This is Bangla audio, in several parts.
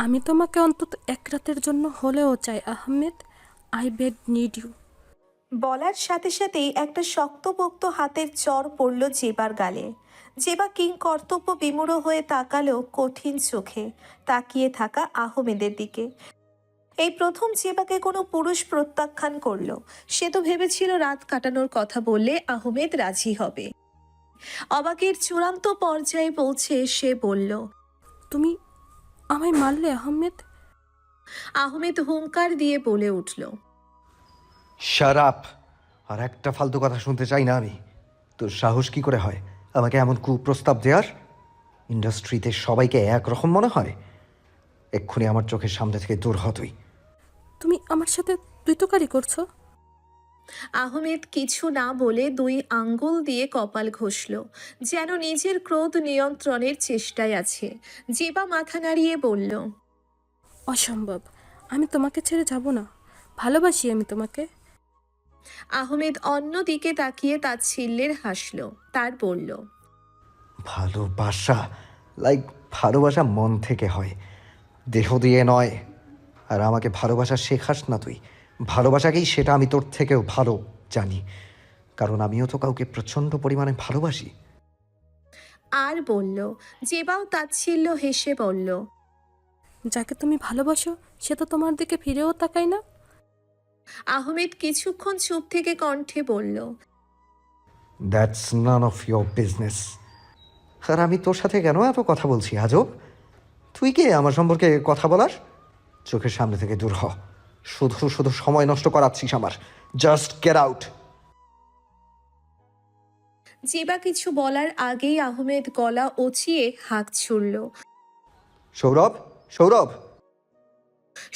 আমি তোমাকে অন্তত এক রাতের জন্য হলেও চাই Ahmed. I bed need you. বলার সাথে সাথেই একটা শক্তপোক্ত হাতের চড় পড়ল জেবার গালে। জেবা কিং কর্তব্য বিমূঢ় হয়ে তাকালো কঠিন চোখে তাকিয়ে থাকা আহমেদের দিকে। এই প্রথম জেবাকে কোনো পুরুষ প্রত্যাখ্যান করলো। সে তো ভেবেছিল রাত কাটানোর কথা বললে আহমেদ রাজি হবে। অবাকের চূড়ান্ত পর্যায়ে পৌঁছে সে বলল, তুমি আমায় মারলে আহমেদ? আহমেদ হুঙ্কার দিয়ে বলে উঠল, শাট আপ! আর একটা ফালতু কথা শুনতে চাই না আমি। তোর সাহস কি করে হয় আমাকে এমন কুপ্রস্তাব দেওয়ার? ইন্ডাস্ট্রিতে সবাইকে একরকম মনে হয়? এক্ষুনি আমার চোখের সামনে থেকে দূর হ তুই। তুমি আমার সাথে দ্বৈতকারী করছো? আহমেদ কিছু না বলে দুই আঙ্গুল দিয়ে কপাল ঘষল, যেন নিজের ক্রোধ নিয়ন্ত্রণের চেষ্টায় আছে। জেবা মাথা নাড়িয়ে বলল, অসম্ভব, আমি তোমাকে ছেড়ে যাব না। ভালোবাসি আমি তোমাকে। আহমেদ অন্যদিকে তাকিয়ে তাচ্ছিল্যের হাসল, তার বলল, ভালোবাসা? লাইক ভালোবাসা মন থেকে হয়, দেহ দিয়ে নয়। আর আমাকে ভালোবাসা শেখাস না তুই। ভালোবাসাকেই সেটা আমি তোর থেকেও ভালো জানি, কারণ আমিও তো কাউকে প্রচণ্ড পরিমাণে ভালোবাসি। আর বলল, জেবাও তাচ্ছিল্য হেসে বলল, যাকে তুমি ভালোবাসো সে তো তোমার দিকে ফিরেও তাকায় না। আহমেদ কিছুক্ষণ চুপ থেকে কণ্ঠে বলল, that's none of your business. আর আমি তোর সাথে কেন এত কথা বলছি আজব? তুই কে আমার সম্পর্কে কথা বলার? চোখের সামনে থেকে দূর হ। শুধু শুধু সময় নষ্ট করাচ্ছিস আমার। Just get out. জেবা কিছু বলার আগেই আহমেদ গলা ওচিয়ে হাঁক ছুড়ল। সৌরভ, সৌরভ!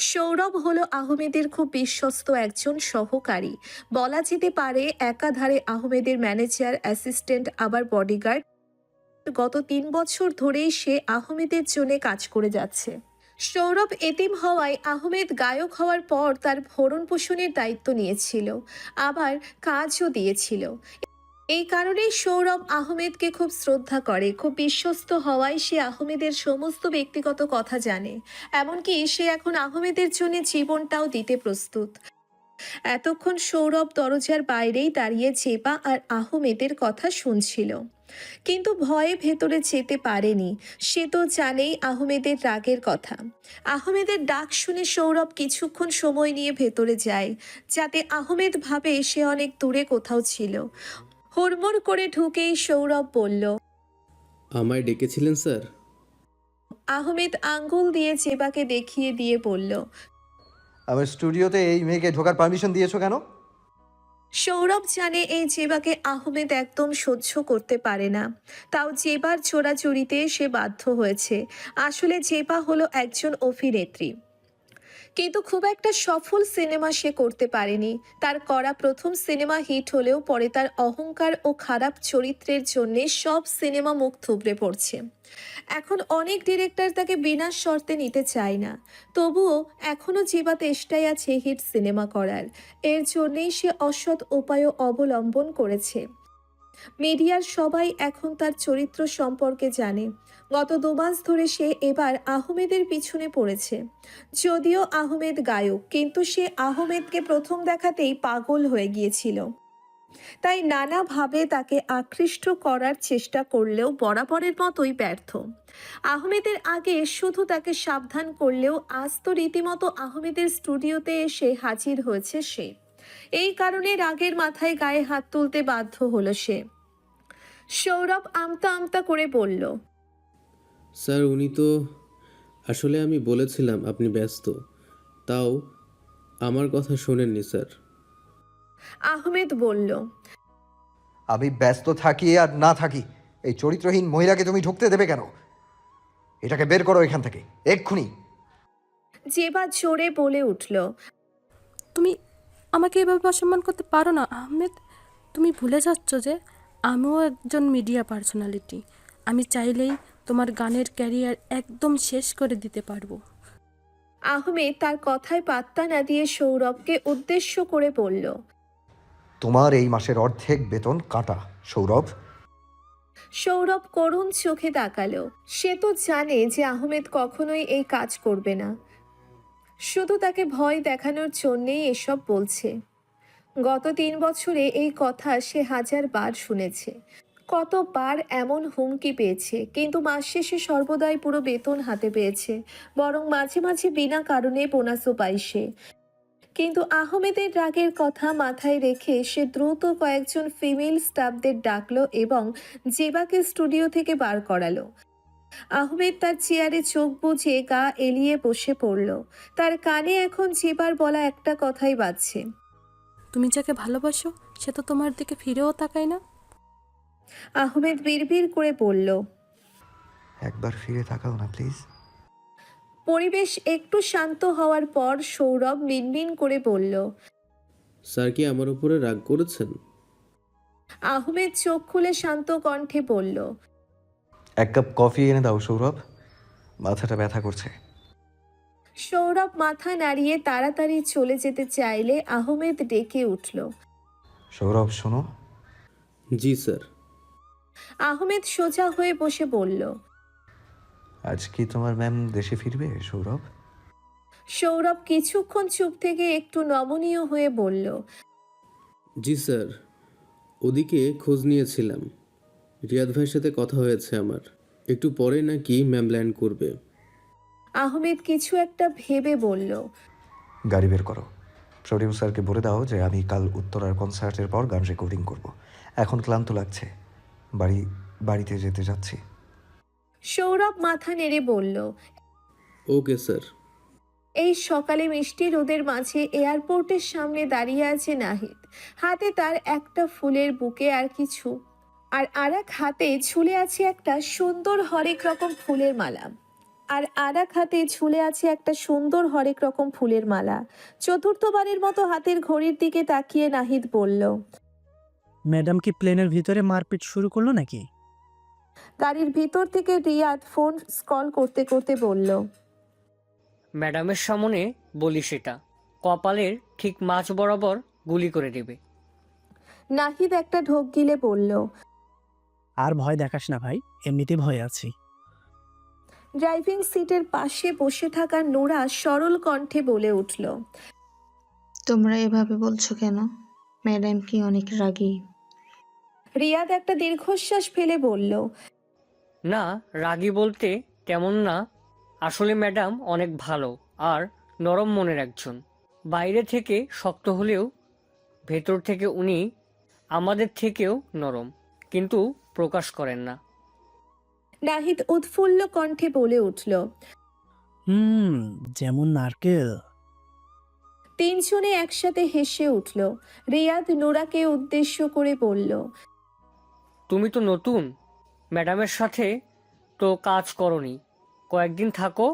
সৌরভ হলো আহমেদের খুব বিশ্বস্ত একজন সহকারী। বলা যেতে পারে একাধারে আহমেদের ম্যানেজার, অ্যাসিস্ট্যান্ট, আবার বডিগার্ড। গত 3 বছর ধরেই সে আহমেদের জন্য কাজ করে যাচ্ছে। সৌরভ এতিম হওয়ায় আহমেদ গায়ক হওয়ার পর তার ভরণ পোষণের দায়িত্ব নিয়েছিল, আবার কাজও দিয়েছিল। এই কারণেই সৌরভ আহমেদকে খুব শ্রদ্ধা করে। খুব বিশ্বস্ত হওয়ায় সে আহমেদের সমস্ত ব্যক্তিগত কথা জানে। এমনকি সে এখন আহমেদের জন্য জীবনটাও দিতে প্রস্তুত। এতক্ষণ সৌরভ দরজার বাইরেই দাঁড়িয়ে জেবা আর আহমেদের কথা শুনছিল, কিন্তু ভয়ে ভেতরে যেতে পারেনি। সে তো জানেই আহমেদের রাগের কথা। আহমেদের ডাক শুনে সৌরভ কিছুক্ষণ সময় নিয়ে ভেতরে যায়, যাতে আহমেদ ভাবে সে অনেক দূরে কোথাও ছিল। হুড়মুড় করে ঢুকেই সৌরভ বলল, আমায় ডেকেছিলেন স্যার? আহমেদ আঙ্গুল দিয়ে জেবাকে দেখিয়ে দিয়ে বলল, আমার স্টুডিওতে এই মেয়েকে ঢোকার পারমিশন দিয়েছো কেন? সৌরভ জানে এই জেবাকে আহমেদ একদম সহ্য করতে পারে না, তাও জেবার চোরাচুরিতে সে বাধ্য হয়েছে। আসলে জেবা হলো একজন অভিনেত্রী, কিন্তু খুব একটা সফল সিনেমা সে করতে পারেনি। তার করা প্রথম সিনেমা হিট হলেও পরে তার অহংকার ও খারাপ চরিত্রের জন্যে সব সিনেমা মুখ থুবড়ে পড়ছে। এখন অনেক ডিরেক্টর তাকে বিনা শর্তে নিতে চায় না, তবুও এখনও জেবা চেষ্টায় আছে হিট সিনেমা করার। এর জন্যেই সে অসৎ উপায়ও অবলম্বন করেছে। মিডিয়ার সবাই এখন তার চরিত্র সম্পর্কে জানে। গত 2 মাস ধরে সে এবার আহমেদের পিছনে পড়েছে। যদিও আহমেদ গায়ক, কিন্তু সে আহমেদকে প্রথম দেখাতেই পাগল হয়ে গিয়েছিল। তাই নানাভাবে তাকে আকৃষ্ট করার চেষ্টা করলেও বরাবরের মতোই ব্যর্থ। আহমেদের আগে শুধু তাকে সাবধান করলেও আজ তো রীতিমতো আহমেদের স্টুডিওতে এসে হাজির হয়েছে সে। এই কারণে রাগের মাথায় গায়ে হাত তুলতে বাধ্য হলো সে। সৌরভ আমতা আমতা করে বলল, স্যার উনি তো, আসলে আমি বলেছিলাম আপনি ব্যস্ত, তাও আমার কথা শোনেননি স্যার। আহমেদ বলল, আমি ব্যস্ত থাকি আর না থাকি, এই চরিত্রহীন মহিলাকে তুমি ঢুকতে দেবে কেন? এটাকে বের করো এখান থেকে এক্ষুনি। জেবা জোরে বলে উঠল, তুমি আমাকে এভাবে অসম্মান করতে পারো না আহমেদ। তুমি ভুলে যাচ্ছ যে আমিও একজন মিডিয়া পার্সোনালিটি। আমি চাইলেই তোমার গানের ক্যারিয়ার একদম শেষ করে দিতে পারবো। আহমেদ তার কথায় পাত্তা না দিয়ে সৌরভকে উদ্দেশ্য করে বলল, তোমার এই মাসের অর্ধেক বেতন কাটা, সৌরভ। সৌরভ করুণ চোখে তাকালো। সে তো জানে যে আহমেদ কখনোই এই কাজ করবে না, শুধু তাকে ভয় দেখানোর জন্যেই এসব বলছে। গত 3 বছরে এই কথা সে 1000 বার শুনেছে, কতবার এমন হুমকি পেয়েছে, কিন্তু মাস শেষে সর্বদাই পুরো বেতন হাতে পেয়েছে, বরং মাঝে মাঝে বিনা কারণে বোনাসও পায় সে। কিন্তু আহমেদের রাগের কথা মাথায় রেখে সে দ্রুত কয়েকজন ফিমেল স্টাফদের ডাকলো এবং জেবাকে স্টুডিও থেকে বার করালো। আহমেদ তার চেয়ারে চোখ বুজে গা এলিয়ে বসে পড়ল। তার কানে এখন জেবার বলা একটা কথাই বাজছে। তুমি যাকে ভালোবাসো সে তো তোমার দিকে ফিরেও তাকায় না। আহমেদ বিড়বিড় করে বলল। একবার ফিরে তাকাও না প্লিজ। পরিবেশ একটু শান্ত হওয়ার পর সৌরভ মিনমিন করে বলল। স্যার কি আমার উপরে রাগ করেছেন? আহমেদ চোখ খুলে শান্ত কণ্ঠে বলল। 1 কাপ কফি এনে দাও সৌরভ, মাথাটা ব্যথা করছে। সৌরভ মাথা নাড়িয়ে তাড়াতাড়ি চলে যেতে চাইলে আহমেদ ডেকে উঠল। সৌরভ শোনো। জি স্যার। আহমেদ সোজা হয়ে বসে বলল। আজ কি তোমার ম্যাম দেশে ফিরবে সৌরভ? সৌরভ কিছুক্ষণ চুপ থেকে একটু নমনীয় হয়ে বলল। জি স্যার, ওদিকে খোঁজ নিয়েছিলাম। রিয়াদ ভাইয়ের সাথে কথা হয়েছে আমার, একটু পরে নাকি ম্যাম ল্যান্ড করবে। আহমেদ কিছু একটা ভেবে বলল। গাড়ি বের করো, প্রডিউসারকে বলে দাও যে আমি কাল উত্তরার কনসার্টের পর গান রেকর্ডিং করব। এখন ক্লান্ত লাগছে, বাড়িতে যেতে যাচ্ছি। সৌরভ মাথা নেড়ে বলল। Okay sir. এই সকালে মিষ্টি রোদের মাঝে এয়ারপোর্টের সামনে দাঁড়িয়ে আছে নাহিদ। হাতে তার একটা ফুলের বুকে আর কিছু, আর এক হাতে ঝুলে আছে একটা সুন্দর হরেক রকম ফুলের মালা। চতুর্থবারের মতো হাতের ঘড়ির দিকে তাকিয়ে নাহিদ বলল। ম্যাডাম কি প্লেনের ভিতরে মারপিট শুরু করলো নাকি? গাড়ির ভিতর থেকে রিয়াদ ফোন স্ক্রল করতে করতে বলল। ম্যাডামের সামনে বলি সেটা কপালের ঠিক মাঝ বরাবর গুলি করে দেবে। নাহিদ একটা ঢোক গিলে বলল। আর ভয় দেখাস না ভাই, এমনিতে ভয় আছি। ড্রাইভিং সিটের পাশে বসে থাকা নোরা সরল কণ্ঠে বলে উঠল। তোমরা এভাবে বলছো কেন? ম্যাডাম কি অনেক রাগী? রিয়াদ একটা দীর্ঘশ্বাস ফেলে বলল। না, রাগী বলতে তেমন না, আসলে ম্যাডাম অনেক ভালো আর নরম মনের একজন। বাইরে থেকে শক্ত হলেও ভেতর থেকে উনি আমাদের থেকেও নরম, কিন্তু প্রকাশ করেন না। নাহিদ উৎফুল্ল কণ্ঠে বলে উঠল। যেমন নারকেল। তিনজনে একসাথে হেসে উঠল। রিয়াদ নোরাকে উদ্দেশ্য করে বলল। তুমি তো নতুন, ম্যাডামের সাথে তো কাজ করনি, কয়েকদিন থাকো,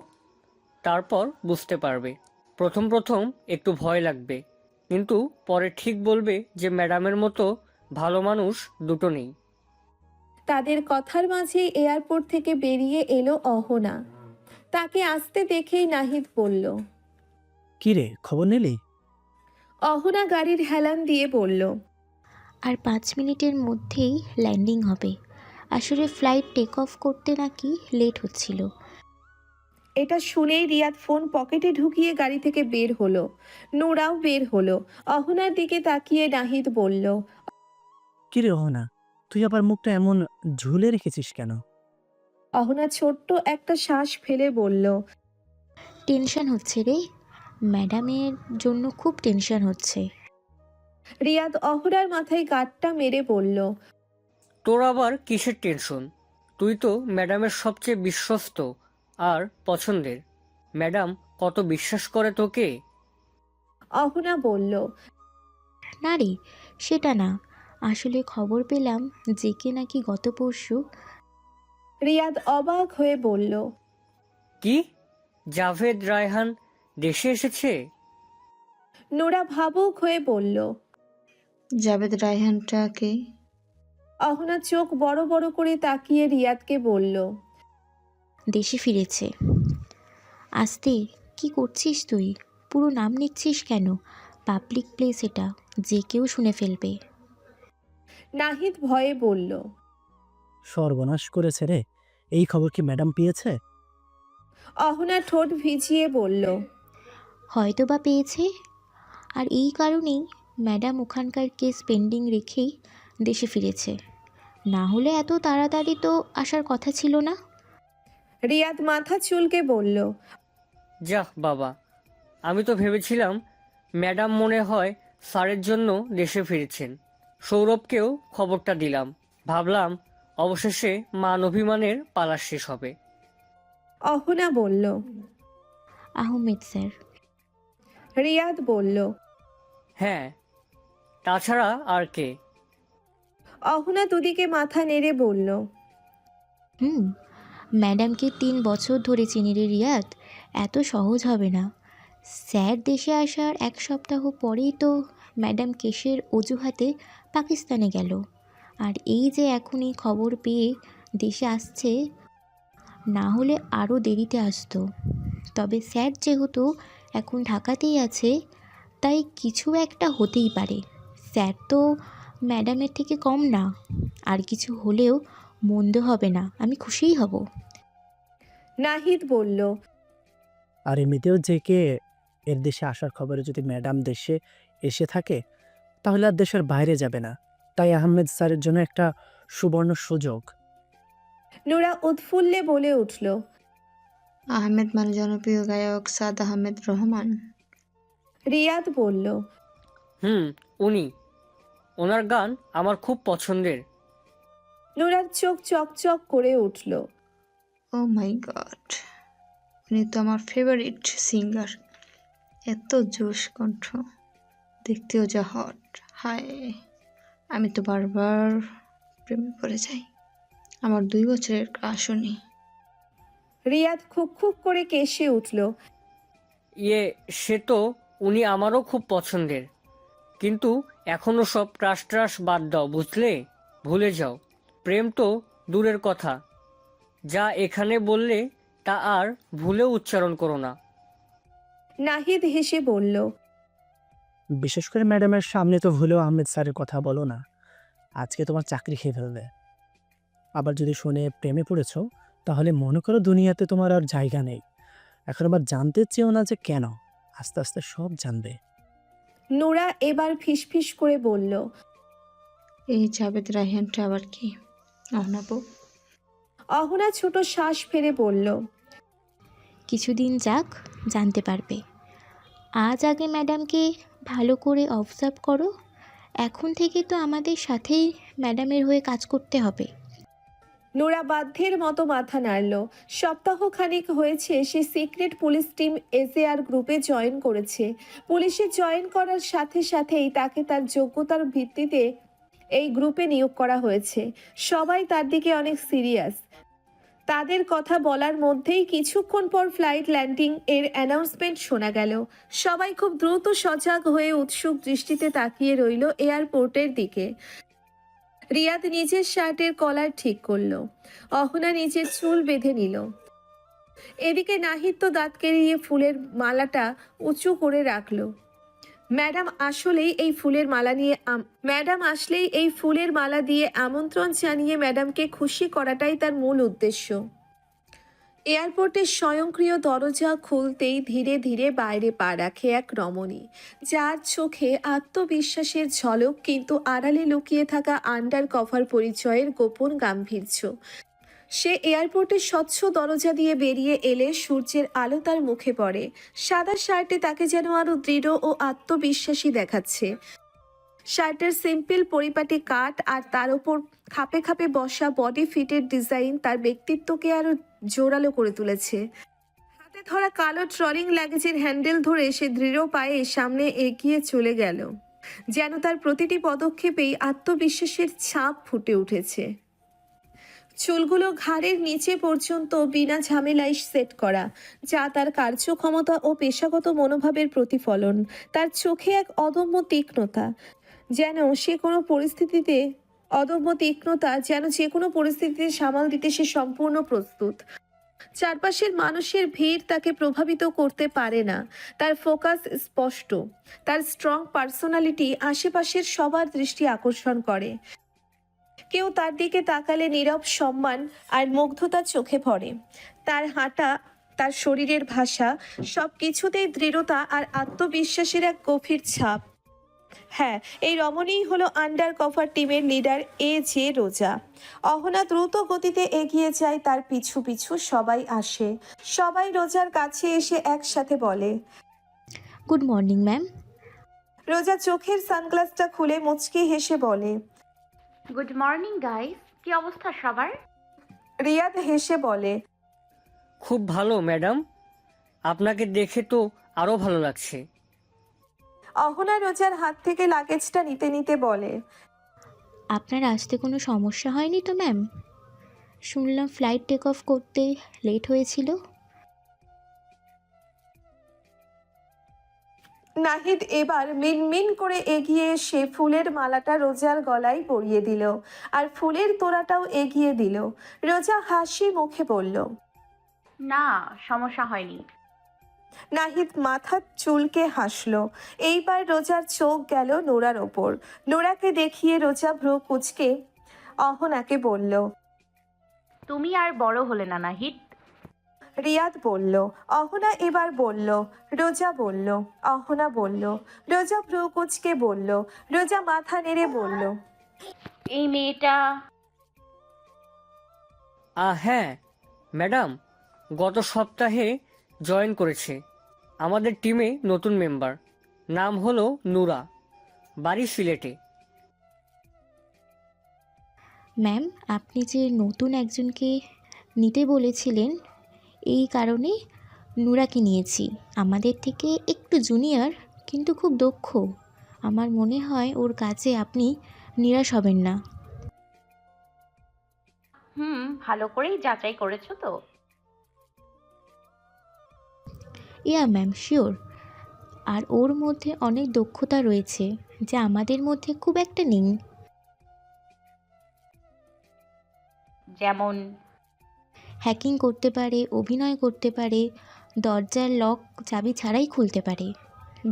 তারপর বুঝতে পারবে। প্রথম প্রথম একটু ভয় লাগবে, কিন্তু পরে ঠিক বলবে যে ম্যাডামের মতো ভালো মানুষ দুটো নেই। তাদের কথার মাঝেই এয়ারপোর্ট থেকে বেরিয়ে এলো অহনা। তাকে আসতে দেখেই নাহিদ বলল। কি রে, খবর নিলি? অহনা গাড়ির হেলান দিয়ে বলল। আর 5 মিনিটের মধ্যেই ল্যান্ডিং হবে। আসলে ফ্লাইট টেক অফ করতে নাকি লেট হচ্ছিল। এটা শুনেই রিয়াদ ফোন পকেটে ঢুকিয়ে গাড়ি থেকে বের হলো। নোরাও বের হলো। অহনার দিকে তাকিয়ে নাহিদ বলল। কি রে অহনা, তুই আবার মুখটা এমন ঝুলে রেখেছিস কেন? অহনা ছোট্ট একটা শ্বাস ফেলে বলল। টেনশন হচ্ছে রে, ম্যাডামের জন্য খুব টেনশন হচ্ছে। রিয়াদ অহনার মাথায় গাঁটটা মেরে বলল। তোর আবার কিসের টেনশন? তুই তো ম্যাডামের সবচেয়ে বিশ্বস্ত আর পছন্দের। ম্যাডাম কত বিশ্বাস করে তোকে। অহনা বলল। না রে, সেটা না, আসলে খবর পেলাম জেকে নাকি গত পরশু। রিয়াদ অবাক হয়ে বলল। কি, জাভেদ রায়হান দেশে এসেছে? নোরা ভাবুক হয়ে বলল। জাভেদ রায়হানটাকে? অহনা চোখ বড় বড় করে তাকিয়ে রিয়াদকে বলল। দেশে ফিরেছে। আসতে কি করছিস তুই? পুরো নাম নিচ্ছিস কেন? পাবলিক প্লেস এটা, যে কেউ শুনে ফেলবে। নাহিদ ভয়ে বলল। সর্বনাশ করেছে রে। এই খবর কি ম্যাডাম পেয়েছে? অহনা ঠোঁট ভিজিয়ে বলল, হয়তো বা পেয়েছে। আর এই কারণেই ম্যাডাম ওখানকার কেস পেন্ডিং রেখেই দেশে ফিরেছে। না হলে এত তাড়াতাড়ি তো আসার কথা ছিল না। রিয়াদ মাথা চুলকে বলল, যাহ বাবা, আমি তো ভেবেছিলাম ম্যাডাম মনে হয় স্যারের জন্য দেশে ফিরেছেন। সৌরভকেও খবরটা দিলাম, ভাবলাম অবশেষে মান অভিমানের পালা শেষ হবে। অহনা বলল। আহমেদ স্যার। রিয়াদ বলল, হ্যাঁ, তাছাড়া আর কে? অহনা দুদিকে মাথা নেড়ে বলল, ম্যাডামকে 3 বছর ধরে চিনি রে রিয়াদ, এত সহজ হবে না। স্যার দেশে আসার 1 সপ্তাহ পরেই তো ম্যাডাম কেসের অজুহাতে পাকিস্তানে গেল। আর এই যে এখনই খবর পেয়ে দেশে আসছে, না হলে আরও দেরিতে আসতো। তবে স্যার যেহেতু এখন ঢাকাতেই আছে, তাই কিছু একটা হতেই পারে। স্যার তো ম্যাডামের থেকে কম না, আর কিছু হলেও মন্দ হবে না, আমি খুশিই হব। নাহিদ বলল, আর এমনিতেও যে কে এর দেশে আসার খবরে যদি ম্যাডাম দেশে এসে থাকে, তাহলে আর দেশের বাইরে যাবে না। তাই আহমেদ স্যারের জন্য একটা সুবর্ণ সুযোগ। নুরা উৎফুল্লে বলে উঠল, আহমেদ মানে জনপ্রিয় গায়ক সাদ আহমেদ রহমান। রিয়াদ বলল, উনি। ওনার গান আমার খুব পছন্দের। নুরার চোখ চকচক করে উঠল। ও মাই গড, উনি তো আমার ফেভারিট সিঙ্গার। এত জোশ কণ্ঠ, দেখতেও যা হট। হায়, আমি তো বারবার প্রেমে পড়ে যাই। আমার 2 বছরের ক্রাশ উনি। রিয়াদ খুব খুব করে কেশে উঠল। সে তো উনি আমারও খুব পছন্দের, কিন্তু এখনো সব ক্রাশ ট্রাশ বাদ দাও, বুঝলে? ভুলে যাও। প্রেম তো দূরের কথা, যা এখানে বললে তা আর ভুলেও উচ্চারণ করো না। নাহিদ হেসে বলল, বিশেষ করে ম্যাডামের সামনে তো ভুলেও আহমেদ স্যারের কথা বলো না, আজকে তোমার চাকরি খেয়ে ফেলবে। আবার যদি শুনে প্রেমে পড়েছো, তাহলে মনে করো দুনিয়াতে তোমার আর জায়গা নেই। এখন আবার জানতে চেও না যে কেন, আস্তে আস্তে সব জানবে। নুরা এবার ফিসফিস করে বলল, এই জাভেদ রায়হানটা আবার কি? অহনাপু। অহনা ছোট শ্বাস ফেলে বলল, কিছুদিন যাক, জানতে পারবে। আজ আগে ম্যাডামকে ভালো করে অবজার্ভ করো। এখন থেকে তো আমাদের সাথেই ম্যাডামের হয়ে কাজ করতে হবে। নোরা বাধ্যের মতো মাথা নাড়ল। সপ্তাহখানেক হয়েছে সে সিক্রেট পুলিশ টিম এসএআর গ্রুপে জয়েন করেছে। পুলিশে জয়েন করার সাথে সাথেই তাকে তার যোগ্যতার ভিত্তিতে এই গ্রুপে নিয়োগ করা হয়েছে। সবাই তার দিকে অনেক সিরিয়াস। তাদের কথা বলার মধ্যেই কিছুক্ষণ পর ফ্লাইট ল্যান্ডিং এর অ্যানাউন্সমেন্ট শোনা গেল। সবাই খুব দ্রুত সজাগ হয়ে উৎসুক দৃষ্টিতে তাকিয়ে রইল এয়ারপোর্টের দিকে। রিয়াদ নিজের শার্টের কলার ঠিক করলো। অহনা নিজের চুল বেঁধে নিল। এদিকে নাহিদ তো দাঁত কেলিয়ে ফুলের মালাটা উঁচু করে রাখলো। ম্যাডাম আসলেই এই ফুলের মালা দিয়ে আমন্ত্রণ জানিয়ে ম্যাডামকে খুশি করাটাই তার মূল উদ্দেশ্য। এয়ারপোর্টের স্বয়ংক্রিয় দরজা খুলতেই ধীরে ধীরে বাইরে পা রাখে এক রমণী, যার চোখে আত্মবিশ্বাসের ঝলক, কিন্তু আড়ালে লুকিয়ে থাকা আন্ডার কভার পরিচয়ের গোপন গাম্ভীর্য। সে এয়ারপোর্টের স্বচ্ছ দরজা দিয়ে বেরিয়ে এলে সূর্যের আলো তার মুখে পড়ে। সাদা শার্টে তাকে যেন আরো দৃঢ় ও আত্মবিশ্বাসী দেখাচ্ছে। শার্টের সিম্পল পরিপাটি কাট আর তার ওপর খাপে খাপে বসা বডি ফিটের ডিজাইন তার ব্যক্তিত্বকে আরো জোরালো করে তুলেছে। হাতে ধরা কালো ট্রলিং লাগেজের হ্যান্ডেল ধরে সে দৃঢ় পায়ে সামনে এগিয়ে চলে গেল, যেন তার প্রতিটি পদক্ষেপেই আত্মবিশ্বাসের ছাপ ফুটে উঠেছে। চুলগুলো ঘাড়ের নিচে পর্যন্ত বিনা ঝামেলায় সেট করা, যা তার কার্যক্ষমতা ও পেশাগত মনোভাবের প্রতিফলন। তার চোখে এক অদম্য তীক্ষ্ণতা, যেন যে কোনো পরিস্থিতিতে সামাল দিতে সে সম্পূর্ণ প্রস্তুত। চারপাশের মানুষের ভিড় তাকে প্রভাবিত করতে পারে না। তার ফোকাস স্পষ্ট। তার স্ট্রং পার্সোনালিটি আশেপাশের সবার দৃষ্টি আকর্ষণ করে। কেউ তার দিকে তাকালে নীরব সম্মান আর মুগ্ধতা চোখে পড়ে। তার হাঁটা, তার শরীরের ভাষা, সব কিছুতেই দৃঢ়তা আর আত্মবিশ্বাসের এক গভীর ছাপ। হ্যাঁ, এই রমণীই হলো আন্ডার কভার টিমের লিডার জে রোজা। অহনা দ্রুত গতিতে এগিয়ে যায়, তার পিছু পিছু সবাই আসে। সবাই রোজার কাছে এসে একসাথে বলে। Good morning ma'am. রোজা চোখের সানগ্লাসটা খুলে মুচকি হেসে বলে। গুড মর্নিং গাইস, কি অবস্থা সবার? রিয়াদ হেসে বলে। খুব ভালো ম্যাডাম, আপনাকে দেখে তো আরও ভালো লাগছে। অহনা রোজার হাত থেকে লাগেজটা নিতে নিতে বলে। আপনার আসতে কোনো সমস্যা হয়নি তো ম্যাম? শুনলাম ফ্লাইট টেক অফ করতে লেট হয়েছিল। নাহিদ এবার মিনমিন করে এগিয়ে এসে ফুলের মালাটা রোজার গলায় পরিয়ে দিল, আর ফুলের তোড়াটাও এগিয়ে দিল। রোজা হাসি মুখে বলল। না, সমস্যা হয়নি। নাহিদ মাথার চুলকে হাসলো। এইবার রোজার চোখ গেল নোরার ওপর। নোরাকে দেখিয়ে রোজা ভ্রু কুঁচকে অহনাকে বলল। তুমি আর বড় হলে না নাহিদ। রিয়াদ বলল। অহনা এবার বলল। রোজা বলল। অহনা বলল। রোজা ভ্রু কুঁচকে বলল। রোজা মাথা নেড়ে বলল। এই মেয়েটা হ্যাঁ ম্যাডাম, গত সপ্তাহে জয়েন করেছে আমাদের টিমে, নতুন মেম্বার। নাম হলো নূরা, বাড়ি সিলেটে। ম্যাম, আপনি যে নতুন একজনকে নিতে বলেছিলেন, এই কারণে নুরাকে নিয়েছি। আমাদের থেকে একটু জুনিয়র, কিন্তু খুব দক্ষ। আমার মনে হয় ওর কাছে আপনি নিরাশ হবেন না। ভালো করেই যাচাই করেছো তো? ইয়া ম্যাম, শিওর। আর ওর মধ্যে অনেক দক্ষতা রয়েছে যা আমাদের মধ্যে খুব একটা নেই। যেমন? হ্যাকিং করতে পারে, অভিনয় করতে পারে, দরজার লক চাবি ছাড়াই খুলতে পারে,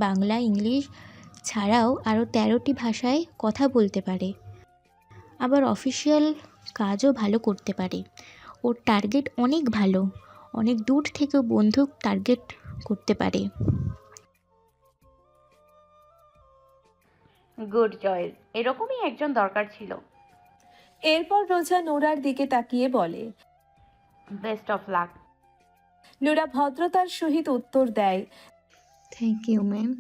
বাংলা ইংলিশ ছাড়াও আরও 13টি ভাষায় কথা বলতে পারে, আবার অফিসিয়াল কাজও ভালো করতে পারে। ওর টার্গেট অনেক ভালো, অনেক দূর থেকেও বন্দুক টার্গেট করতে পারে। গুড চয়েস, এরকমই একজন দরকার ছিল। এরপর রোজা নোরার দিকে তাকিয়ে বলে। Best of luck. নোরা ভদ্রতার সহিত উত্তর দেয়। Thank you ma'am.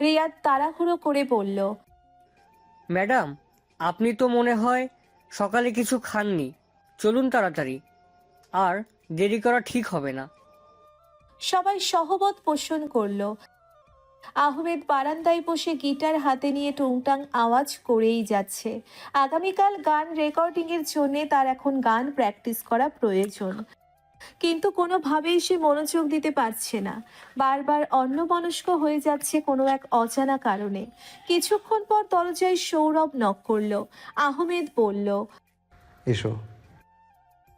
রিয়াদ তাড়াহুড়ো করে বলল। ম্যাডাম, আপনি তো মনে হয় সকালে কিছু খাননি, চলুন তাড়াতাড়ি, আর দেরি করা ঠিক হবে না। সবাই সহমত পোষণ করলো। আহমেদ বারান্দায় বসে গিটার হাতে নিয়ে টুংটাং আওয়াজ করেই যাচ্ছে। আগামীকাল গান রেকর্ডিংয়ের জন্যে তার এখন গান প্র্যাকটিস করা প্রয়োজন, কিন্তু কোনোভাবেই সে মনোযোগ দিতে পারছে না। বারবার অন্যমনস্ক হয়ে যাচ্ছে কোনো এক অজানা কারণে। কিছুক্ষণ পর দরজায় সৌরভ নক করলো। আহমেদ বলল। এসো।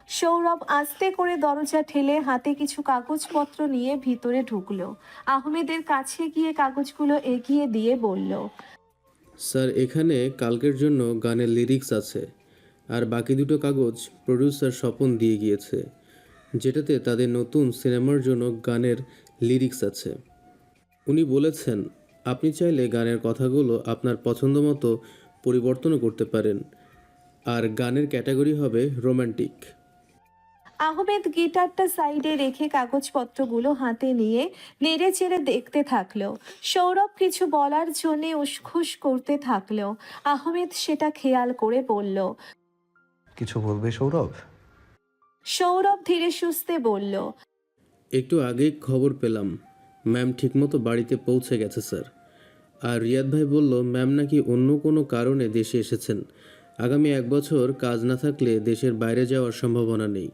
সৌরভ আস্তে করে দরজা ঠেলে হাতে কিছু কাগজপত্র নিয়ে ভিতরে ঢুকলো। আহমেদের কাছে গিয়ে কাগজগুলো এগিয়ে দিয়ে বলল। স্যার, এখানে কালকের জন্য গানের লিরিক্স আছে, আর বাকি দুটো কাগজ প্রডিউসার স্বপন দিয়ে গিয়েছে, যেটাতে তাদের নতুন সিনেমার জন্য গানের লিরিক্স আছে। উনি বলেছেন আপনি চাইলে গানের কথাগুলো আপনার পছন্দ মতো পরিবর্তনও করতে পারেন, আর গানের ক্যাটাগরি হবে রোমান্টিক। আহমেদ গিটারটা সাইডে রেখে কাগজপত্রগুলো হাতে নিয়ে নেড়ে চেড়ে দেখতে থাকলো। সৌরভ কিছু বলার জন্যে উসখুস করতে থাকলো। আহমেদ সেটা খেয়াল করে বলল। কিছু বলবে সৌরভ? সৌরভ ধীরে সুস্থে বলল। একটু আগেই খবর পেলাম ম্যাম ঠিকমতো বাড়িতে পৌঁছে গেছে স্যার। আর রিয়াদ ভাই বলল ম্যাম নাকি অন্য কোনো কারণে দেশে এসেছেন। আগামী 1 বছর কাজ না থাকলে দেশের বাইরে যাওয়ার সম্ভাবনা নেই।